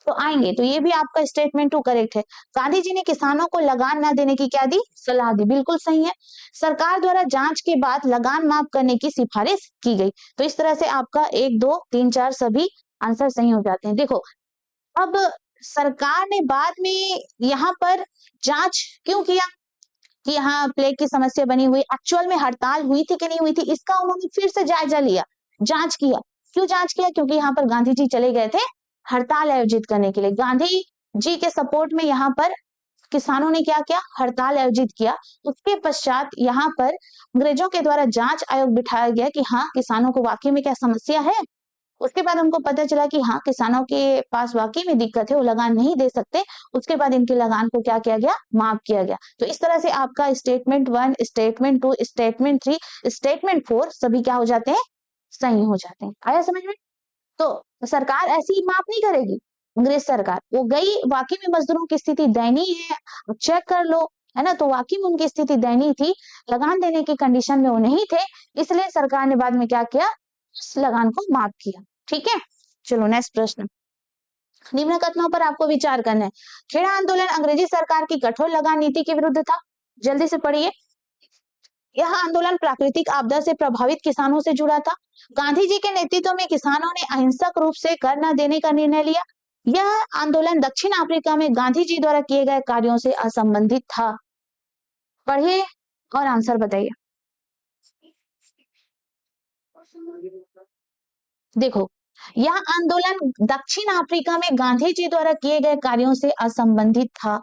तो आएंगे। तो ये भी आपका स्टेटमेंट 2 करेक्ट है। गांधी जी ने किसानों को लगान न देने की क्या दी, सलाह दी, बिल्कुल सही है। सरकार द्वारा जांच के बाद लगान माफ करने की सिफारिश की गई। तो इस तरह से आपका 1 2 3 4 सभी आंसर सही हो जाते हैं। देखो अब सरकार ने बाद में यहाँ पर जांच क्यों किया कि यहाँ प्लेग की समस्या बनी हुई, एक्चुअल में हड़ताल हुई थी कि नहीं हुई थी, इसका उन्होंने फिर से जायजा लिया, जांच किया। क्यों जांच किया? क्योंकि यहाँ पर गांधी जी चले गए थे हड़ताल आयोजित करने के लिए। गांधी जी के सपोर्ट में यहाँ पर किसानों ने क्या किया? हड़ताल आयोजित किया। उसके पश्चात यहाँ पर अंग्रेजों के द्वारा जांच आयोग बिठाया गया कि हाँ किसानों को वाकई में क्या समस्या है। उसके बाद उनको पता चला कि हाँ किसानों के पास वाकई में दिक्कत है, वो लगान नहीं दे सकते। उसके बाद इनके लगान को क्या किया गया? माफ किया गया। तो इस तरह से आपका स्टेटमेंट 1, स्टेटमेंट 2, स्टेटमेंट 3, स्टेटमेंट 4 सभी क्या हो जाते हैं? सही हो जाते हैं। आया समझ में? तो सरकार ऐसी ही माफ नहीं करेगी। अंग्रेज सरकार वो गई, वाकई में मजदूरों की स्थिति दयनीय है, चेक कर लो, है ना। तो वाकई में उनकी स्थिति दयनीय थी, लगान देने की कंडीशन में वो नहीं थे, इसलिए सरकार ने बाद में क्या किया? उस लगान को माफ किया। ठीक है, चलो नेक्स्ट प्रश्न। निम्न कथनों पर आपको विचार करना है। खेड़ा आंदोलन अंग्रेजी सरकार की कठोर लगान नीति के विरुद्ध था। जल्दी से पढ़िए। यह आंदोलन प्राकृतिक आपदा से प्रभावित किसानों से जुड़ा था। गांधी जी के नेतृत्व में किसानों ने अहिंसक रूप से कर न देने का निर्णय लिया। यह आंदोलन दक्षिण अफ्रीका में गांधी जी द्वारा किए गए कार्यों से असंबंधित था। पढ़िए और आंसर बताइए। देखो यह आंदोलन दक्षिण अफ्रीका में गांधी जी द्वारा किए गए कार्यों से असंबंधित था।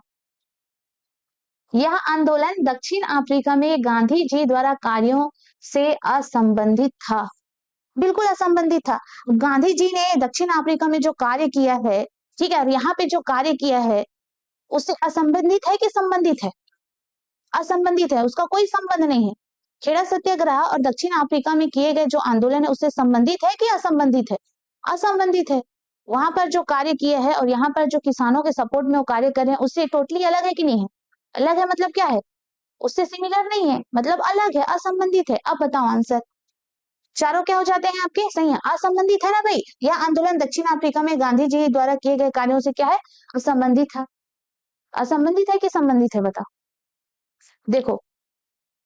यह आंदोलन दक्षिण अफ्रीका में गांधी जी द्वारा कार्यों से असंबंधित था। बिल्कुल असंबंधित था। गांधी जी ने दक्षिण अफ्रीका में जो कार्य किया है, ठीक है, और यहाँ पे जो कार्य किया है उससे असंबंधित है कि संबंधित है? असंबंधित है, उसका कोई संबंध नहीं है। खेड़ा सत्याग्रह और दक्षिण अफ्रीका में किए गए जो आंदोलन है उससे संबंधित है कि असंबंधित है? असंबंधित है। वहां पर जो कार्य किए हैं और यहाँ पर जो किसानों के सपोर्ट में वो कार्य कर रहे हैं उससे टोटली अलग है कि नहीं है? अलग है मतलब क्या है? उससे सिमिलर नहीं है, मतलब अलग है, असंबंधित है। अब बताओ आंसर। चारों क्या हो जाते हैं आपके? सही है, असंबंधित है ना भाई। यह आंदोलन दक्षिण अफ्रीका में गांधी जी द्वारा किए गए कार्यों से क्या है? असंबंधित था। असंबंधित है कि संबंधित है? बताओ। देखो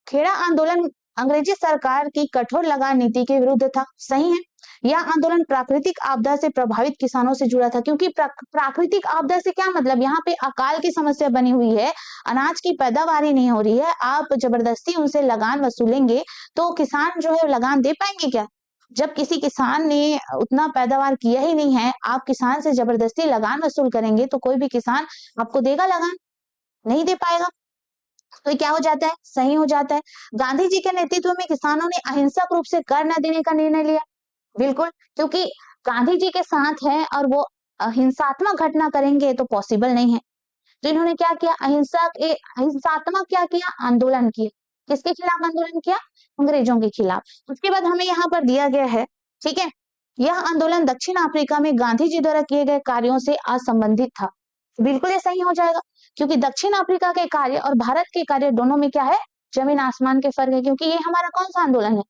खेड़ा आंदोलन अंग्रेजी सरकार की कठोर लगान नीति के विरुद्ध था। सही है। यह आंदोलन प्राकृतिक आपदा से प्रभावित किसानों से जुड़ा था, क्योंकि प्राकृतिक आपदा से क्या मतलब? यहाँ पे अकाल की समस्या बनी हुई है, अनाज की पैदावार ही नहीं हो रही है, आप जबरदस्ती उनसे लगान वसूलेंगे तो किसान जो है लगान दे पाएंगे क्या? जब किसी किसान ने उतना पैदावार किया ही नहीं है, आप किसान से जबरदस्ती लगान वसूल करेंगे तो कोई भी किसान आपको देगा लगान? नहीं दे पाएगा। तो क्या हो जाता है? सही हो जाता है। गांधी जी के नेतृत्व में किसानों ने अहिंसक रूप से कर न देने का निर्णय लिया। बिल्कुल, क्योंकि गांधी जी के साथ हैं और वो हिंसात्मक घटना करेंगे तो पॉसिबल नहीं है। तो इन्होंने क्या किया? हिंसात्मक क्या किया? आंदोलन किया। किसके खिलाफ आंदोलन किया? अंग्रेजों के खिलाफ। उसके बाद हमें यहाँ पर दिया गया है, ठीक है, यह आंदोलन दक्षिण अफ्रीका में गांधी जी द्वारा किए गए कार्यों से असंबंधित था। बिल्कुल ये सही हो जाएगा, क्योंकि दक्षिण अफ्रीका के कार्य और भारत के कार्य दोनों में क्या है? जमीन आसमान के फर्क है। क्योंकि ये हमारा कौन सा आंदोलन है?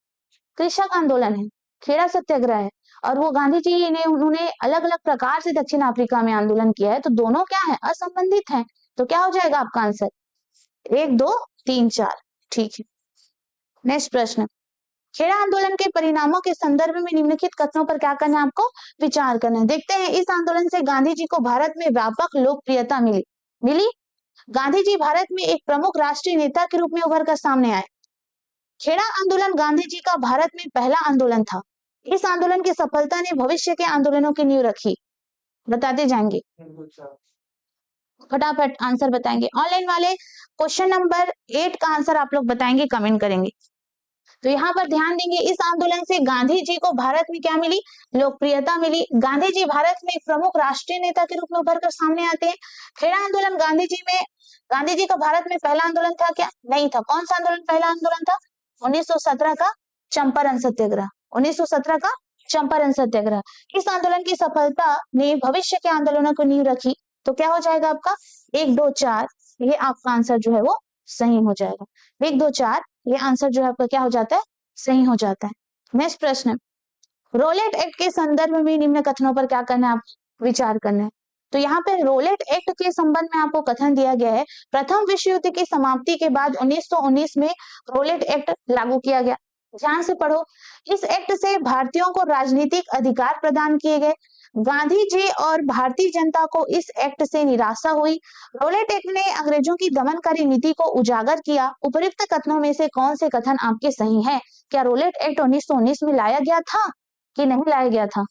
कृषक आंदोलन है, खेड़ा सत्याग्रह है, और वो गांधी जी ने उन्होंने अलग अलग प्रकार से दक्षिण अफ्रीका में आंदोलन किया है। तो दोनों क्या है? असंबंधित है। तो क्या हो जाएगा आपका आंसर? 1, 2, 3, 4। ठीक है, नेक्स्ट प्रश्न। खेड़ा आंदोलन के परिणामों के संदर्भ में निम्नलिखित कथनों पर क्या करना है आपको? विचार करना है। देखते हैं, इस आंदोलन से गांधी जी को भारत में व्यापक लोकप्रियता मिली। गांधी जी भारत में एक प्रमुख राष्ट्रीय नेता के रूप में उभर कर सामने आए। खेड़ा आंदोलन गांधी जी का भारत में पहला आंदोलन था। इस आंदोलन की सफलता ने भविष्य के आंदोलनों की नींव रखी। बताते जाएंगे, फटाफट आंसर बताएंगे। ऑनलाइन वाले क्वेश्चन नंबर 8 का आंसर आप लोग बताएंगे, कमेंट करेंगे। तो यहाँ पर ध्यान देंगे, इस आंदोलन से गांधी जी को भारत में क्या मिली? लोकप्रियता मिली। गांधी जी भारत में एक प्रमुख राष्ट्रीय नेता के रूप में उभर कर सामने आते हैं। खेड़ा आंदोलन गांधी जी का भारत में पहला आंदोलन था क्या? नहीं था। कौन सा आंदोलन पहला आंदोलन था? 1917 का चंपारण सत्याग्रह। 1917 का चंपारण सत्याग्रह। इस आंदोलन की सफलता ने भविष्य के आंदोलनों को नींव रखी। तो क्या हो जाएगा आपका? 1, 2, 4, ये आपका आंसर जो है वो सही हो जाएगा। 1, 2, 4 ये आंसर जो है आपका क्या हो जाता है? सही हो जाता है। नेक्स्ट प्रश्न, रोलेट एक्ट के संदर्भ में निम्न कथनों पर क्या करना है? आपको विचार करना है। तो यहाँ पे रोलेट एक्ट के संबंध में आपको कथन दिया गया है। प्रथम विश्व युद्ध की समाप्ति के बाद 1919 में रोलेट एक्ट लागू किया गया। ध्यान से पढ़ो। इस एक्ट से भारतीयों को राजनीतिक अधिकार प्रदान किए गए। गांधी जी और भारतीय जनता को इस एक्ट से निराशा हुई। रोलेट एक्ट ने अंग्रेजों की दमनकारी नीति को उजागर किया। उपयुक्त कथनों में से कौन से कथन आपके सही हैं? क्या रोलेट एक्ट 1919 में लाया गया था कि नहीं लाया गया था?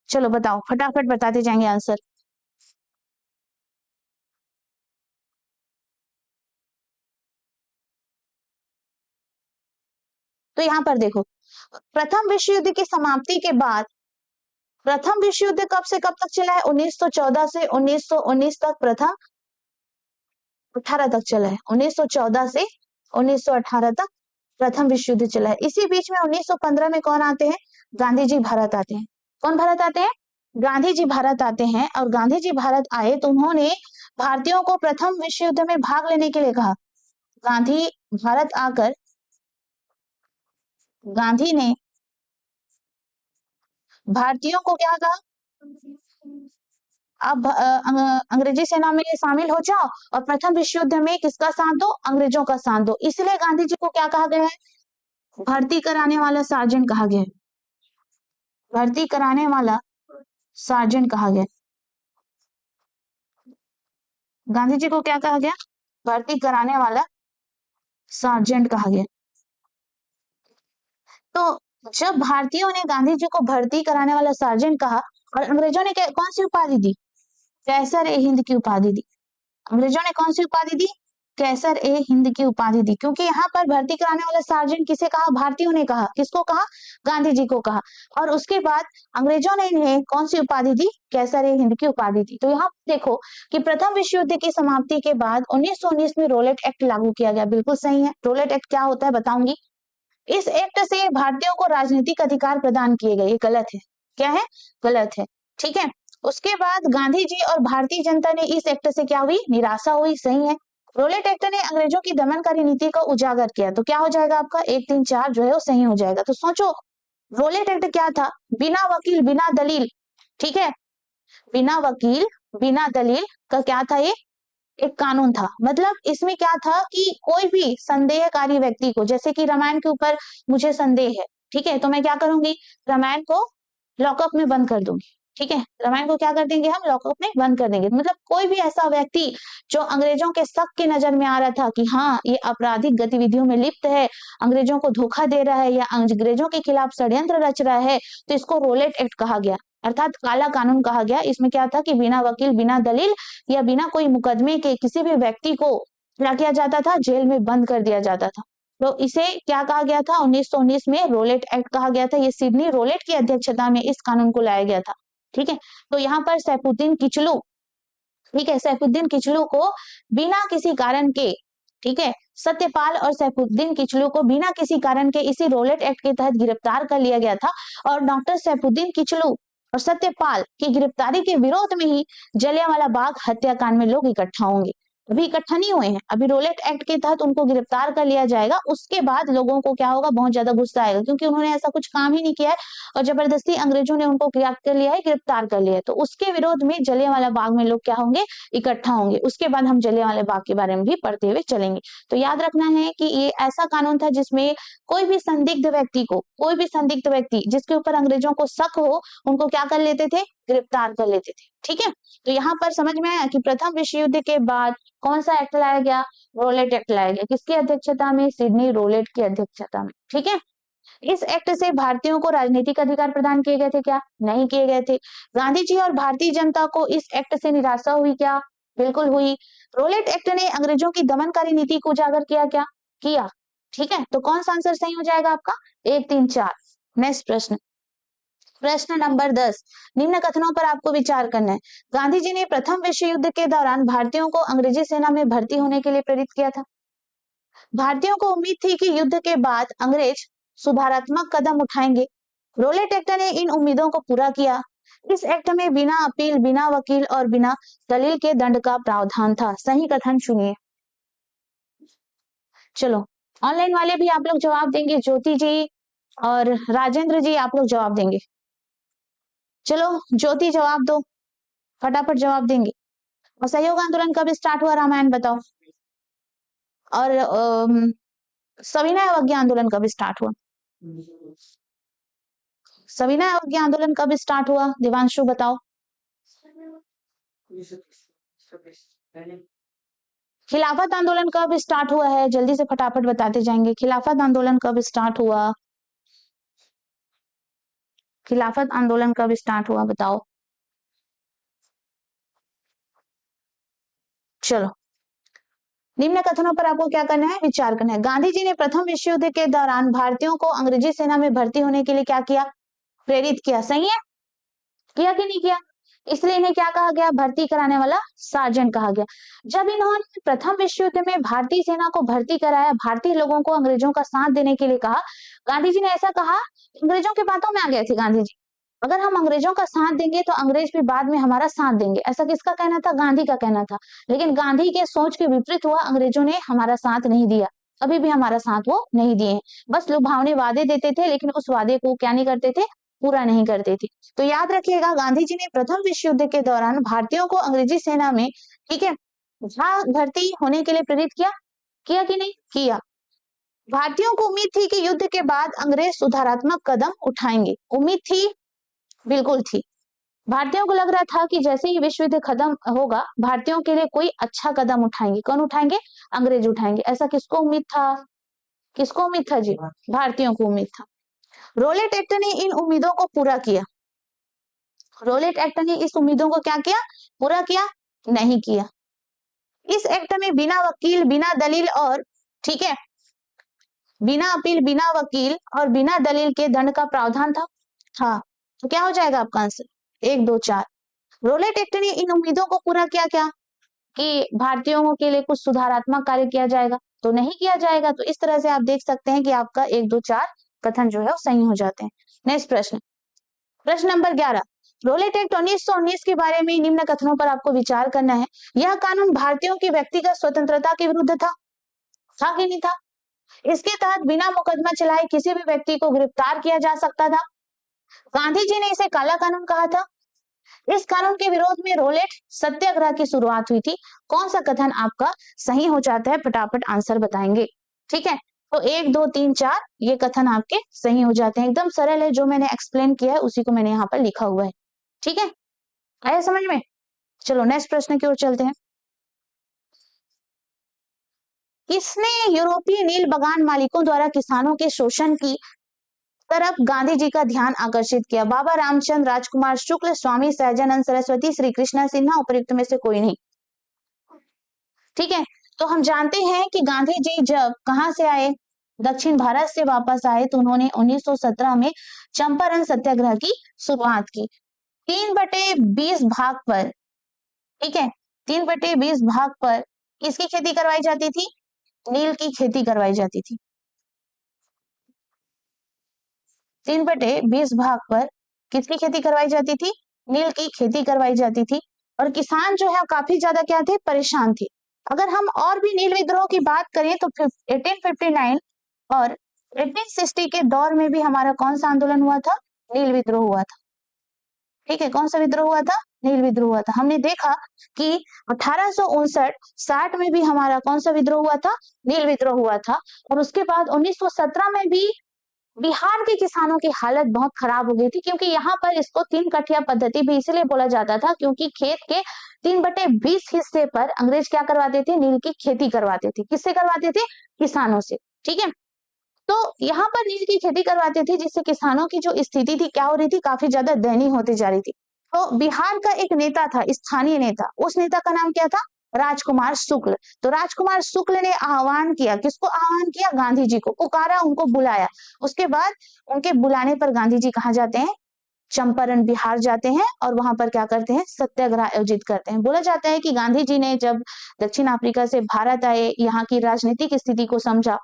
चलो बताओ, फटाफट बताते जाएंगे आंसर। तो यहाँ पर देखो, प्रथम विश्व युद्ध की समाप्ति के बाद, प्रथम विश्व युद्ध कब से कब तक चला है? 1914 से 1919 तक प्रथम 18 तक चला है। 1914 से 1918 तक प्रथम विश्व युद्ध चला है। इसी बीच में 1915 में कौन आते हैं? गांधी जी भारत आते हैं। कौन भारत आते हैं? गांधी जी भारत आते हैं। और गांधी जी भारत आए तो उन्होंने भारतीयों को प्रथम विश्व युद्ध में भाग लेने के लिए कहा। गांधी भारत आकर गांधी ने भारतीयों को क्या कहा? आप अंग्रेजी सेना में शामिल हो जाओ और प्रथम विश्व युद्ध में किसका साथ दो? अंग्रेजों का साथ दो। इसलिए गांधी जी को क्या कहा गया है? भर्ती कराने वाला सार्जेंट कहा गया है। भर्ती कराने वाला सार्जेंट कहा गया। गांधी जी को क्या कहा गया? भर्ती कराने वाला सार्जेंट कहा गया। तो जब भारतीयों ने गांधी जी को भर्ती कराने वाला सार्जेंट कहा और अंग्रेजों ने कौन सी उपाधि दी? कैसर ए हिंद की उपाधि दी। अंग्रेजों ने कौन सी उपाधि दी? कैसर ए हिंद की उपाधि दी। क्योंकि यहाँ पर भर्ती कराने वाला सार्जेंट किसे कहा? भारतीयों ने कहा। किसको कहा? गांधी जी को कहा। और उसके बाद अंग्रेजों ने इन्हें कौन सी उपाधि दी? कैसर ए हिंद की उपाधि दी। तो यहाँ देखो कि प्रथम विश्व युद्ध की समाप्ति के बाद 1919 में रोलेट एक्ट लागू किया गया। बिल्कुल सही है। रोलेट एक्ट क्या होता है बताऊंगी। इस एक्ट से भारतीयों को राजनीतिक अधिकार प्रदान किए गए। ये गलत है। क्या है? गलत है। ठीक है। उसके बाद गांधी जी और भारतीय जनता ने इस एक्ट से क्या हुई? निराशा हुई। सही है। रोलेट एक्ट ने अंग्रेजों की दमनकारी नीति को उजागर किया। तो क्या हो जाएगा आपका? 1 3 4 जो है वो सही हो जाएगा। तो सोचो, रोलेट एक्ट क्या था? बिना वकील बिना दलील, ठीक है, बिना वकील बिना दलील का क्या था? ये एक कानून था। मतलब इसमें क्या था कि कोई भी संदेहकारी व्यक्ति को, जैसे कि रामायण के ऊपर मुझे संदेह है, ठीक है, तो मैं क्या करूंगी? रामायण को लॉकअप में बंद कर दूंगी। ठीक है, रामायण को क्या कर देंगे? हम लॉकअप में बंद कर देंगे। मतलब कोई भी ऐसा व्यक्ति जो अंग्रेजों के शक की नजर में आ रहा था कि हाँ ये आपराधिक गतिविधियों में लिप्त है, अंग्रेजों को धोखा दे रहा है या अंग्रेजों के खिलाफ षड्यंत्र रच रहा है, तो इसको रोलेट एक्ट कहा गया, अर्थात काला कानून कहा गया। इसमें क्या था कि बिना वकील बिना दलील या बिना कोई मुकदमे के किसी भी व्यक्ति को क्या किया जाता था? जेल में बंद कर दिया जाता था। तो इसे क्या कहा गया था? 1919 में रोलेट एक्ट कहा गया था। ये सिडनी रोलेट की अध्यक्षता में इस कानून को लाया गया था। ठीक है। तो यहाँ पर सैफुद्दीन किचलू, ठीक है, सैफुद्दीन किचलू को बिना किसी कारण के, ठीक है, सत्यपाल और सैफुद्दीन किचलू को बिना किसी कारण के इसी रोलेट एक्ट के तहत गिरफ्तार कर लिया गया था। और डॉक्टर सैफुद्दीन किचलू और सत्यपाल की गिरफ्तारी के विरोध में ही जलियांवाला बाग हत्याकांड में लोग इकट्ठा होंगे। अभी इकट्ठा नहीं हुए हैं, अभी रोलेट एक्ट के तहत उनको गिरफ्तार कर लिया जाएगा। उसके बाद लोगों को क्या होगा? बहुत ज्यादा गुस्सा आएगा, क्योंकि उन्होंने ऐसा कुछ काम ही नहीं किया है और जबरदस्ती अंग्रेजों ने उनको क्या कर लिया है? गिरफ्तार कर लिया है। तो उसके विरोध में जलियांवाला बाग में लोग क्या होंगे? इकट्ठा होंगे। उसके बाद हम जलियांवाला बाग के बारे में भी पढ़ते हुए चलेंगे। तो याद रखना है कि ये ऐसा कानून था जिसमें कोई भी संदिग्ध व्यक्ति को, कोई भी संदिग्ध व्यक्ति जिसके ऊपर अंग्रेजों को शक हो, उनको क्या कर लेते थे? गिरफ्तार कर लेते थे। ठीक है। तो यहाँ पर समझ में आया कि प्रथम विश्व युद्ध के बाद कौन सा एक्ट लाया गया? रोलेट एक्ट लाया गया। किसकी अध्यक्षता में? सिडनी रोलेट की अध्यक्षता में। ठीक है। इस एक्ट से भारतीयों को राजनीतिक अधिकार प्रदान किए गए थे क्या? नहीं किए गए थे। गांधी जी और भारतीय जनता को इस एक्ट से निराशा हुई क्या? बिल्कुल हुई। रोलेट एक्ट ने अंग्रेजों की दमनकारी नीति को उजागर किया क्या? किया। ठीक है। तो कौन सा आंसर सही हो जाएगा आपका? 1 3 4। नेक्स्ट प्रश्न, प्रश्न नंबर 10। निम्न कथनों पर आपको विचार करना है। गांधी जी ने प्रथम विश्व युद्ध के दौरान भारतीयों को अंग्रेजी सेना में भर्ती होने के लिए प्रेरित किया था। भारतीयों को उम्मीद थी कि युद्ध के बाद अंग्रेज सुधारात्मक कदम उठाएंगे। रोलेट एक्ट ने इन उम्मीदों को पूरा किया। इस एक्ट में बिना अपील, बिना वकील और बिना दलील के दंड का प्रावधान था। सही कथन चुनिए। चलो, ऑनलाइन वाले भी आप लोग जवाब देंगे। ज्योति जी और राजेंद्र जी आप लोग जवाब देंगे। चलो ज्योति जवाब दो, फटाफट जवाब देंगे। असहयोग आंदोलन कब स्टार्ट हुआ? रामायण बताओ। और सविनय अवज्ञा आंदोलन कब स्टार्ट हुआ? सविनय अवज्ञा आंदोलन कब स्टार्ट हुआ? देवांशु बताओ। खिलाफत आंदोलन कब स्टार्ट हुआ है? जल्दी से फटाफट बताते जाएंगे। खिलाफत आंदोलन कब स्टार्ट हुआ? खिलाफत आंदोलन कब स्टार्ट हुआ बताओ। चलो, निम्न कथनों पर आपको क्या करना है? विचार करना है। गांधी जी ने प्रथम विश्व युद्ध के दौरान भारतीयों को अंग्रेजी सेना में भर्ती होने के लिए क्या किया? प्रेरित किया। सही है, किया कि नहीं किया? इसलिए इन्हें क्या कहा गया? भर्ती कराने वाला सार्जेंट कहा गया। जब इन्होंने प्रथम विश्व युद्ध में भारतीय सेना को भर्ती कराया, भारतीय लोगों को अंग्रेजों का साथ देने के लिए कहा, गांधी जी ने ऐसा कहा, अंग्रेजों के बातों में आ गए थे गांधी जी, अगर हम अंग्रेजों का साथ देंगे तो अंग्रेज भी बाद में हमारा साथ देंगे। ऐसा किसका कहना था? गांधी का कहना था। लेकिन गांधी के सोच के विपरीत हुआ, अंग्रेजों ने हमारा साथ नहीं दिया, अभी भी हमारा साथ वो नहीं दिए, बस लुभावने वादे देते थे, लेकिन उस वादे को क्या नहीं करते थे? पूरा नहीं करते थे। तो याद रखिएगा, गांधी जी ने प्रथम विश्व युद्ध के दौरान भारतीयों को अंग्रेजी सेना में, ठीक है, भर्ती होने के लिए प्रेरित किया। किया कि नहीं किया? भारतीयों को उम्मीद थी कि युद्ध के बाद अंग्रेज सुधारात्मक कदम उठाएंगे। उम्मीद थी, बिल्कुल थी। भारतीयों को लग रहा था कि जैसे ही विश्व युद्ध खत्म होगा, भारतीयों के लिए कोई अच्छा कदम उठाएंगे। कौन उठाएंगे? अंग्रेज उठाएंगे। ऐसा किसको उम्मीद था? किसको उम्मीद था जी? भारतीयों को उम्मीद था। रोलेट एक्ट ने इन उम्मीदों को पूरा किया। रोलेट एक्ट ने इस उम्मीदों को क्या किया? पूरा किया? नहीं किया। इस एक्ट में बिना वकील, बिना दलील और, ठीक है, बिना अपील, बिना वकील और बिना दलील के दंड का प्रावधान था। हाँ, तो क्या हो जाएगा आपका आंसर? 1 2 4। रोलेट एक्ट ने इन उम्मीदों को पूरा किया क्या? कि भारतीयों के लिए कुछ सुधारात्मक कार्य किया जाएगा? तो नहीं किया जाएगा। तो इस तरह से आप देख सकते हैं कि आपका 1 2 4 कथन जो है वो सही हो जाते हैं। नेक्स्ट प्रश्न, प्रश्न नंबर 11। रोलेट एक्ट 1919 के बारे में निम्न कथनों पर आपको विचार करना है। यह कानून भारतीयों की व्यक्तिगत स्वतंत्रता के विरुद्ध था कि नहीं था? इसके तहत बिना मुकदमा चलाए किसी भी व्यक्ति को गिरफ्तार किया जा सकता था। गांधी जी ने इसे काला कानून कहा था। इस कानून के विरोध में रोलेट सत्याग्रह की शुरुआत हुई थी। कौन सा कथन आपका सही हो जाता है? फटाफट आंसर बताएंगे। ठीक है, तो 1 2 3 4 ये कथन आपके सही हो जाते हैं। एकदम सरल है, जो मैंने एक्सप्लेन किया है उसी को मैंने यहाँ पर लिखा हुआ है। ठीक है, आया समझ में? चलो नेक्स्ट प्रश्न की ओर चलते हैं। किसने यूरोपीय नील बगान मालिकों द्वारा किसानों के शोषण की तरफ गांधी जी का ध्यान आकर्षित किया? बाबा रामचंद्र, राजकुमार शुक्ल, स्वामी सहजानंद सरस्वती, श्री कृष्णा सिन्हा, उपयुक्त में से कोई नहीं। ठीक है, तो हम जानते हैं कि गांधी जी जब कहां से आए, दक्षिण भारत से वापस आए, तो उन्होंने 1917 में चंपारण सत्याग्रह की शुरुआत की। 3/20 भाग पर, ठीक है, 3/20 भाग पर किसकी खेती करवाई जाती थी? नील की खेती करवाई जाती थी। 3/20 भाग पर किसकी खेती करवाई जाती थी? नील की खेती करवाई जाती थी। और किसान जो है काफी ज्यादा क्या थे? परेशान थे। अगर हम और भी नील विद्रोह की बात करें तो 1859 और 1860 के दौर में भी हमारा कौन सा आंदोलन हुआ था? नील विद्रोह हुआ था। ठीक है, कौन सा विद्रोह हुआ था? नील विद्रोह हुआ था। हमने देखा कि 1859-60 में भी हमारा कौन सा विद्रोह हुआ था? नील विद्रोह हुआ था। और उसके बाद 1917 में भी बिहार के किसानों की हालत बहुत खराब हो गई थी, क्योंकि यहाँ पर इसको 3 कठिया पद्धति भी इसलिए बोला जाता था क्योंकि खेत के 3/20 हिस्से पर अंग्रेज क्या करवाते थे? नील की खेती करवाते थे। किससे करवाते थे? किसानों से। ठीक है, तो यहाँ पर नील की खेती करवाते थे, जिससे किसानों की जो स्थिति थी क्या हो रही थी? काफी ज्यादा दयनीय होती जा रही थी। तो बिहार का एक नेता था, स्थानीय नेता, उस नेता का नाम क्या था? राजकुमार शुक्ल। तो राजकुमार शुक्ल ने आह्वान किया, किसको आह्वान किया? गांधी जी को पुकारा, उनको बुलाया। उसके बाद उनके बुलाने पर गांधी जी कहाँ जाते हैं? चंपारण बिहार जाते हैं और वहां पर क्या करते हैं? सत्याग्रह आयोजित करते हैं। बोला जाता है कि गांधी जी ने जब दक्षिण अफ्रीका से भारत आए, यहाँ की राजनीतिक स्थिति को समझा,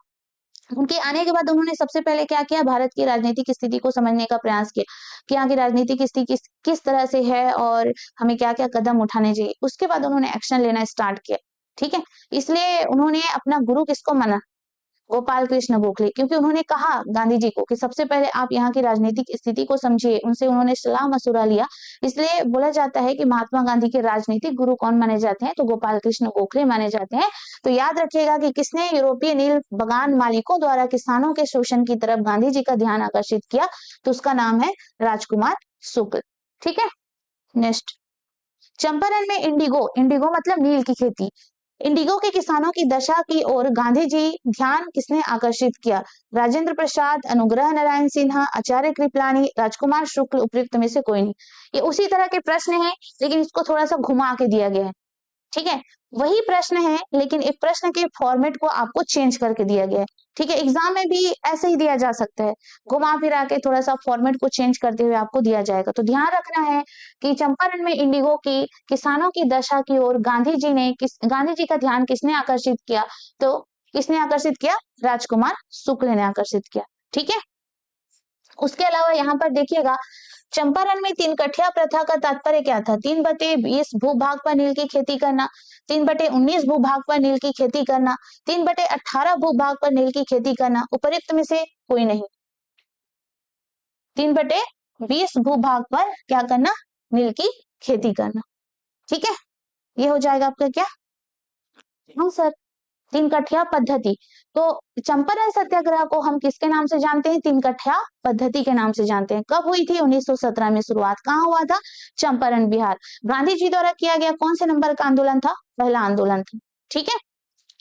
उनके आने के बाद उन्होंने सबसे पहले क्या किया? भारत की राजनीतिक स्थिति को समझने का प्रयास किया कि यहाँ की राजनीतिक स्थिति किस तरह से है और हमें क्या क्या कदम उठाने चाहिए। उसके बाद उन्होंने एक्शन लेना स्टार्ट किया। ठीक है, इसलिए उन्होंने अपना गुरु किसको माना? गोपाल कृष्ण गोखले, क्योंकि उन्होंने कहा गांधी जी को कि सबसे पहले आप यहाँ की राजनीतिक स्थिति को समझिए। उनसे उन्होंने सलाह मशुरा लिया। इसलिए बोला जाता है कि महात्मा गांधी के राजनीतिक गुरु कौन माने जाते हैं? तो गोपाल कृष्ण गोखले माने जाते हैं। तो याद रखिएगा कि किसने यूरोपीय नील बगान मालिकों द्वारा किसानों के शोषण की तरफ गांधी जी का ध्यान आकर्षित किया? तो उसका नाम है राजकुमार शुक्ल। ठीक है, नेक्स्ट, चंपारण में इंडिगो, इंडिगो मतलब नील की खेती, इंडिगो के किसानों की दशा की ओर गांधी जी ध्यान किसने आकर्षित किया? राजेंद्र प्रसाद, अनुग्रह नारायण सिन्हा, आचार्य कृपलानी, राजकुमार शुक्ल, उपयुक्त में से कोई नहीं। ये उसी तरह के प्रश्न हैं, लेकिन इसको थोड़ा सा घुमा के दिया गया है। ठीक है, वही प्रश्न है लेकिन एक प्रश्न के फॉर्मेट को आपको चेंज करके दिया गया है। ठीक है, एग्जाम में भी ऐसे ही दिया जा सकता है, घुमा फिरा के थोड़ा सा फॉर्मेट को चेंज करते हुए आपको दिया जाएगा। तो ध्यान रखना है कि चंपारण में इंडिगो की किसानों की दशा की ओर गांधी जी का ध्यान किसने आकर्षित किया? तो किसने आकर्षित किया? राजकुमार शुक्ल ने आकर्षित किया। ठीक है, उसके अलावा यहाँ पर देखिएगा, चंपारण में 3 कठिया प्रथा का तात्पर्य क्या था? 3/20 भूभाग पर नील की खेती करना, 3/19 भूभाग पर नील की खेती करना, 3/18 भूभाग पर नील की खेती करना, उपयुक्त में से कोई नहीं। 3/20 भूभाग पर क्या करना? नील की खेती करना। ठीक है, ये हो जाएगा आपका क्या? हाँ सर, 3 कठिया पद्धति। तो चंपारण सत्याग्रह को हम किसके नाम से जानते हैं? 3 कठिया पद्धति के नाम से जानते हैं। कब हुई थी? 1917 में शुरुआत कहाँ हुआ था? चंपारण, बिहार। गांधी जी द्वारा किया गया कौन से नंबर का आंदोलन था? पहला आंदोलन था। ठीक है,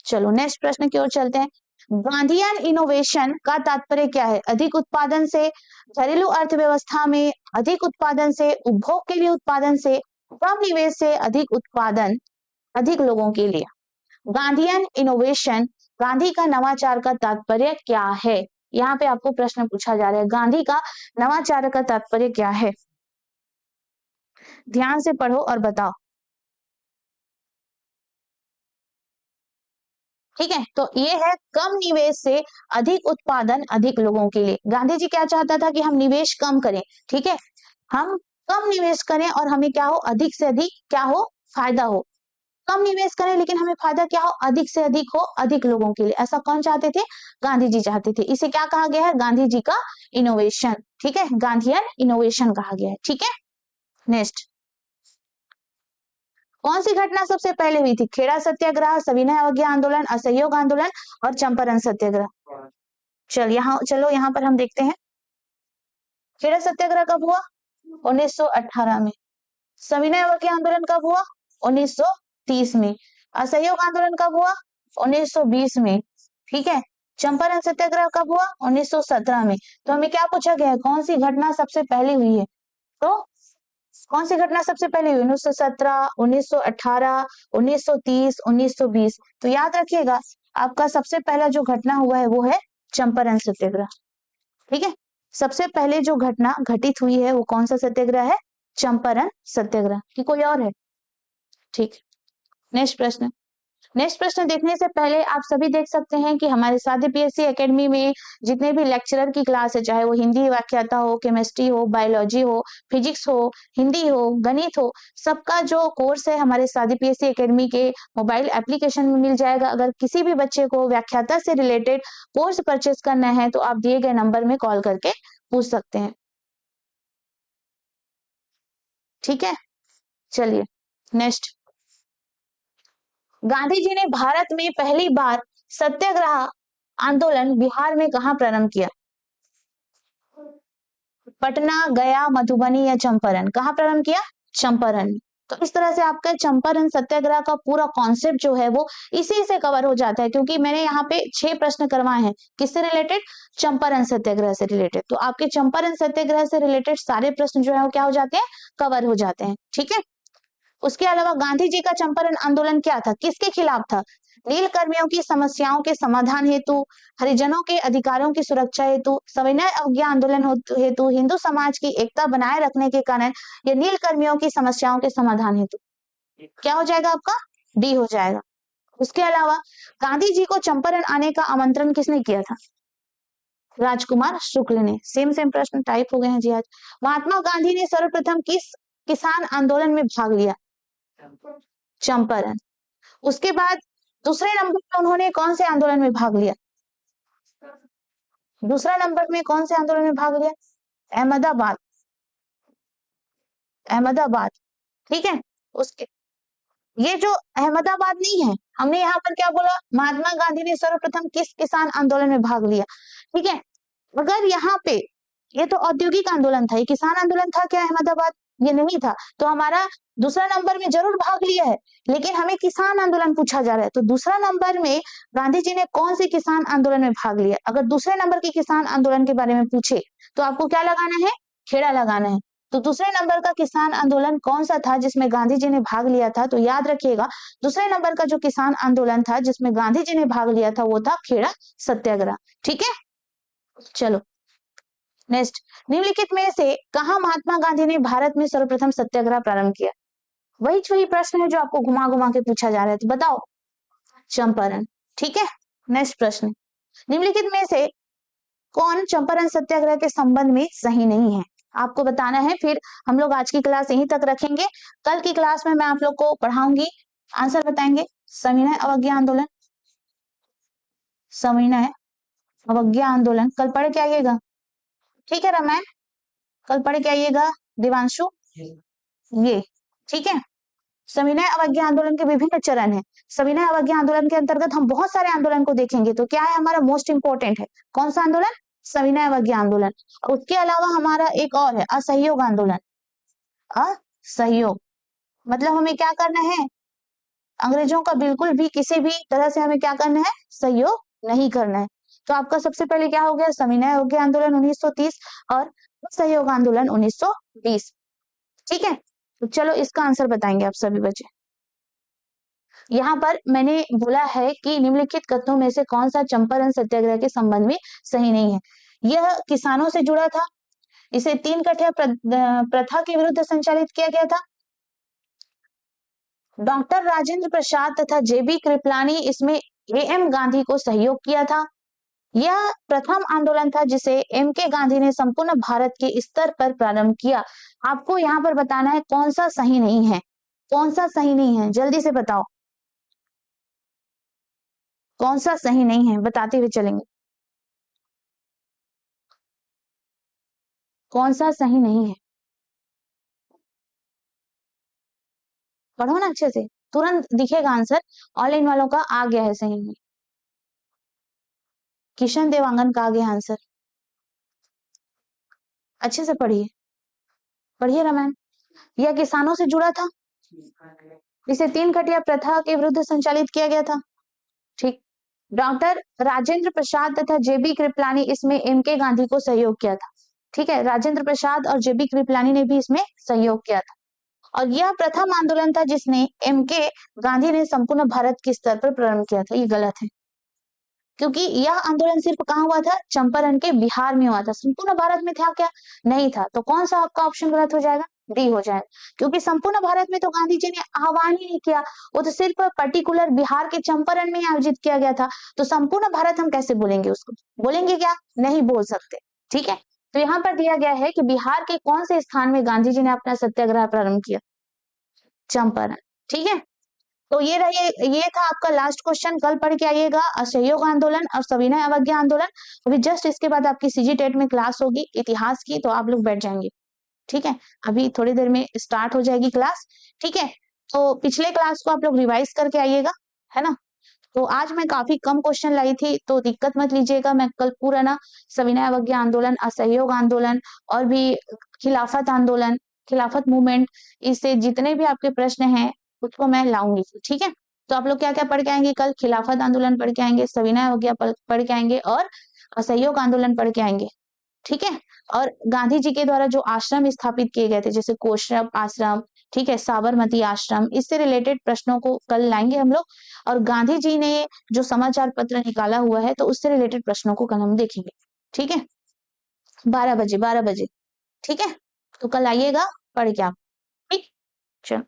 चलो नेक्स्ट प्रश्न की ओर चलते हैं। गांधीयन इनोवेशन का तात्पर्य क्या है? अधिक उत्पादन से, घरेलू अर्थव्यवस्था में अधिक उत्पादन से, उपभोग के लिए उत्पादन से, कम निवेश से अधिक उत्पादन, अधिक लोगों के लिए। गांधीयन इनोवेशन, गांधी का नवाचार का तात्पर्य क्या है? यहाँ पे आपको प्रश्न पूछा जा रहा है, गांधी का नवाचार का तात्पर्य क्या है? ध्यान से पढ़ो और बताओ। ठीक है, तो ये है कम निवेश से अधिक उत्पादन, अधिक लोगों के लिए। गांधी जी क्या चाहता था? कि हम निवेश कम करें। ठीक है, हम कम निवेश करें और हमें क्या हो? अधिक से अधिक क्या हो? फायदा हो। कम निवेश करें लेकिन हमें फायदा क्या हो? अधिक से अधिक हो, अधिक लोगों के लिए। ऐसा कौन चाहते थे? गांधी जी चाहते थे। इसे क्या कहा गया है? गांधी जी का इनोवेशन। ठीक है, गांधीयन इनोवेशन कहा गया है। ठीक है, नेक्स्ट, कौन सी घटना सबसे पहले हुई थी? खेड़ा सत्याग्रह, सविनय अवज्ञा आंदोलन, असहयोग आंदोलन और चंपारण सत्याग्रह। चलो यहाँ पर हम देखते हैं, खेड़ा सत्याग्रह कब हुआ? 1918 में। सविनय अवज्ञा आंदोलन कब हुआ? 1930 में। असहयोग आंदोलन कब हुआ? 1920 में। ठीक है, चंपारण सत्याग्रह कब हुआ? 1917 में। तो हमें क्या पूछा गया है? कौन सी घटना सबसे पहले हुई है? तो कौन सी घटना सबसे पहले हुई? 1917, 1918, 1930, 1920। तो याद रखिएगा, आपका सबसे पहला जो घटना हुआ है वो है चंपारण सत्याग्रह। ठीक है, सबसे पहले जो घटना घटित हुई है वो कौन सा सत्याग्रह है? चंपारण सत्याग्रह। कि कोई और है? ठीक, नेक्स्ट प्रश्न देखने से पहले आप सभी देख सकते हैं कि हमारे साध्य पीएससी एकेडमी में जितने भी लेक्चरर की क्लास है, चाहे वो हिंदी व्याख्याता हो, केमिस्ट्री हो, बायोलॉजी हो, फिजिक्स हो, हिंदी हो, गणित हो, सबका जो कोर्स है हमारे साध्य पीएससी एकेडमी के मोबाइल एप्लीकेशन में मिल जाएगा। अगर किसी भी बच्चे को व्याख्याता से रिलेटेड कोर्स परचेस करना है तो आप दिए गए नंबर में कॉल करके पूछ सकते हैं। ठीक है, चलिए नेक्स्ट, गांधी जी ने भारत में पहली बार सत्याग्रह आंदोलन बिहार में कहां प्रारंभ किया? पटना, गया, मधुबनी या चंपारण? कहां प्रारंभ किया? चंपारण। तो इस तरह से आपका चंपारण सत्याग्रह का पूरा कॉन्सेप्ट जो है वो इसी से कवर हो जाता है, क्योंकि मैंने यहाँ पे 6 प्रश्न करवाए हैं किससे रिलेटेड? चंपारण सत्याग्रह से रिलेटेड। तो आपके चंपारण सत्याग्रह से रिलेटेड सारे प्रश्न जो है वो क्या हो जाते हैं? कवर हो जाते हैं। ठीक है, उसके अलावा गांधी जी का चंपारण आंदोलन क्या था? किसके खिलाफ था? नील कर्मियों की समस्याओं के समाधान हेतु, हरिजनों के अधिकारों की सुरक्षा हेतु, सविनय अवज्ञा आंदोलन हेतु, हिंदू समाज की एकता बनाए रखने के कारण, या नील कर्मियों की समस्याओं के समाधान हेतु? क्या हो जाएगा आपका? डी हो जाएगा। उसके अलावा गांधी जी को चंपारण आने का आमंत्रण किसने किया था? राजकुमार शुक्ल ने। सेम प्रश्न टाइप हो गए हैं जी आज। महात्मा गांधी ने सर्वप्रथम किस किसान आंदोलन में भाग लिया? चंपारण। उसके बाद दूसरे नंबर पर उन्होंने कौन से आंदोलन में भाग लिया? दूसरा नंबर में कौन से आंदोलन में भाग लिया? अहमदाबाद। अहमदाबाद। ठीक है, उसके ये जो अहमदाबाद नहीं है, हमने यहाँ पर क्या बोला? महात्मा गांधी ने सर्वप्रथम किस किसान आंदोलन में भाग लिया? ठीक है, अगर यहाँ पे ये तो औद्योगिक आंदोलन था, ये किसान आंदोलन था क्या अहमदाबाद? ये नहीं था, तो हमारा दूसरा नंबर में जरूर भाग लिया है, लेकिन हमें किसान आंदोलन पूछा जा रहा है, तो दूसरा नंबर में गांधी जी ने कौन से किसान आंदोलन में भाग लिया। अगर दूसरे नंबर के किसान आंदोलन के बारे में पूछे तो आपको क्या लगाना है, खेड़ा लगाना है। तो दूसरे नंबर का किसान आंदोलन कौन सा था जिसमें गांधी जी ने भाग लिया था, तो याद रखिएगा दूसरे नंबर का जो किसान आंदोलन था जिसमें गांधी जी ने भाग लिया था वो था खेड़ा सत्याग्रह। ठीक है, चलो नेक्स्ट, निम्नलिखित में से कहां महात्मा गांधी ने भारत में सर्वप्रथम सत्याग्रह प्रारंभ किया। वही प्रश्न है जो आपको घुमा घुमा के पूछा जा रहा है, तो बताओ। चंपारण। ठीक है, नेक्स्ट प्रश्न, निम्नलिखित में से कौन चंपारण सत्याग्रह के संबंध में सही नहीं है, आपको बताना है। फिर हम लोग आज की क्लास यहीं तक रखेंगे, कल की क्लास में मैं आप लोग को पढ़ाऊंगी, आंसर बताएंगे। सविनय अवज्ञा आंदोलन, सविनय अवज्ञा आंदोलन कल पढ़ के आइएगा। ठीक है रामायण, कल पढ़ के आइएगा दिवांशु, ये ठीक है। सविनय अवज्ञा आंदोलन के विभिन्न चरण है, सविनय अवज्ञा आंदोलन के अंतर्गत हम बहुत सारे आंदोलन को देखेंगे, तो क्या है हमारा मोस्ट इंपोर्टेंट है, कौन सा आंदोलन, सविनय अवज्ञा आंदोलन। उसके अलावा हमारा एक और है असहयोग आंदोलन, असहयोग मतलब हमें क्या करना है, अंग्रेजों का बिल्कुल भी किसी भी तरह से हमें क्या करना है, सहयोग नहीं करना है। तो आपका सबसे पहले क्या हो गया, सविनय अवज्ञा आंदोलन 1930 और असहयोग आंदोलन 1920। ठीक है, तो चलो इसका आंसर बताएंगे आप सभी बच्चे। यहाँ पर मैंने बोला है कि निम्नलिखित कथनों में से कौन सा चंपारण सत्याग्रह के संबंध में सही नहीं है। यह किसानों से जुड़ा था, इसे 3 कठिया प्रथा के विरुद्ध संचालित किया गया था। डॉक्टर राजेंद्र प्रसाद तथा जेबी कृपलानी इसमें एएम गांधी को सहयोग किया था। यह प्रथम आंदोलन था जिसे एम के गांधी ने संपूर्ण भारत के स्तर पर प्रारंभ किया। आपको यहाँ पर बताना है कौन सा सही नहीं है, कौन सा सही नहीं है, जल्दी से बताओ कौन सा सही नहीं है, बताते हुए चलेंगे। कौन सा सही नहीं है, पढ़ो ना अच्छे से, तुरंत दिखेगा आंसर। ऑनलाइन वालों का आ गया है सही में, किशन देवांगन का आ गया आंसर, अच्छे से पढ़िए, पढ़िए रामायण। यह किसानों से जुड़ा था, इसे 3 कठिया प्रथा के विरुद्ध संचालित किया गया था। ठीक, डॉक्टर राजेंद्र प्रसाद तथा जेबी कृपलानी इसमें एम के गांधी को सहयोग किया था। ठीक है, राजेंद्र प्रसाद और जेबी कृपलानी ने भी इसमें सहयोग किया था। और यह प्रथम आंदोलन था जिसने एम के गांधी ने संपूर्ण भारत के स्तर पर प्रारंभ किया था। ये गलत है, क्योंकि यह आंदोलन सिर्फ कहाँ हुआ था, चंपारण के बिहार में हुआ था, संपूर्ण भारत में था क्या, नहीं था। तो कौन सा आपका ऑप्शन गलत हो जाएगा, डी हो जाएगा, क्योंकि संपूर्ण भारत में तो गांधी जी ने आह्वान ही नहीं किया, वो तो सिर्फ पर्टिकुलर बिहार के चंपारण में आयोजित किया गया था। तो संपूर्ण भारत हम कैसे बोलेंगे उसको, बोलेंगे क्या, नहीं बोल सकते। ठीक है, तो यहाँ पर दिया गया है कि बिहार के कौन से स्थान में गांधी जी ने अपना सत्याग्रह प्रारंभ किया, चंपारण। ठीक है, तो ये था आपका लास्ट क्वेश्चन, कल पढ़ के आइएगा असहयोग आंदोलन और सविनय अवज्ञा आंदोलन। अभी जस्ट इसके बाद आपकी सीजी टेट में क्लास होगी इतिहास की, तो आप लोग बैठ जाएंगे। ठीक है, अभी थोड़ी देर में स्टार्ट हो जाएगी क्लास। ठीक है, तो पिछले क्लास को आप लोग रिवाइज करके आइएगा, है ना। तो आज मैं काफी कम क्वेश्चन लाई थी, तो दिक्कत मत लीजिएगा, मैं कल पूरा ना सविनय अवज्ञा आंदोलन, असहयोग आंदोलन और भी खिलाफत आंदोलन, खिलाफत मूवमेंट, इससे जितने भी आपके प्रश्न हैं उसको मैं लाऊंगी। ठीक है, तो आप लोग क्या क्या पढ़ के आएंगे कल, खिलाफत आंदोलन पढ़ के आएंगे, सविनय अवज्ञा पढ़ के आएंगे और असहयोग आंदोलन पढ़ के आएंगे। ठीक है, और गांधी जी के द्वारा जो आश्रम स्थापित किए गए थे, जैसे कोशरब आश्रम, ठीक है, साबरमती आश्रम, इससे रिलेटेड प्रश्नों को कल लाएंगे हम लोग। और गांधी जी ने जो समाचार पत्र निकाला हुआ है, तो उससे रिलेटेड प्रश्नों को कल हम देखेंगे। ठीक है, 12 बजे, 12 बजे। ठीक है, तो कल आइएगा पढ़ के आप। ठीक, चलो।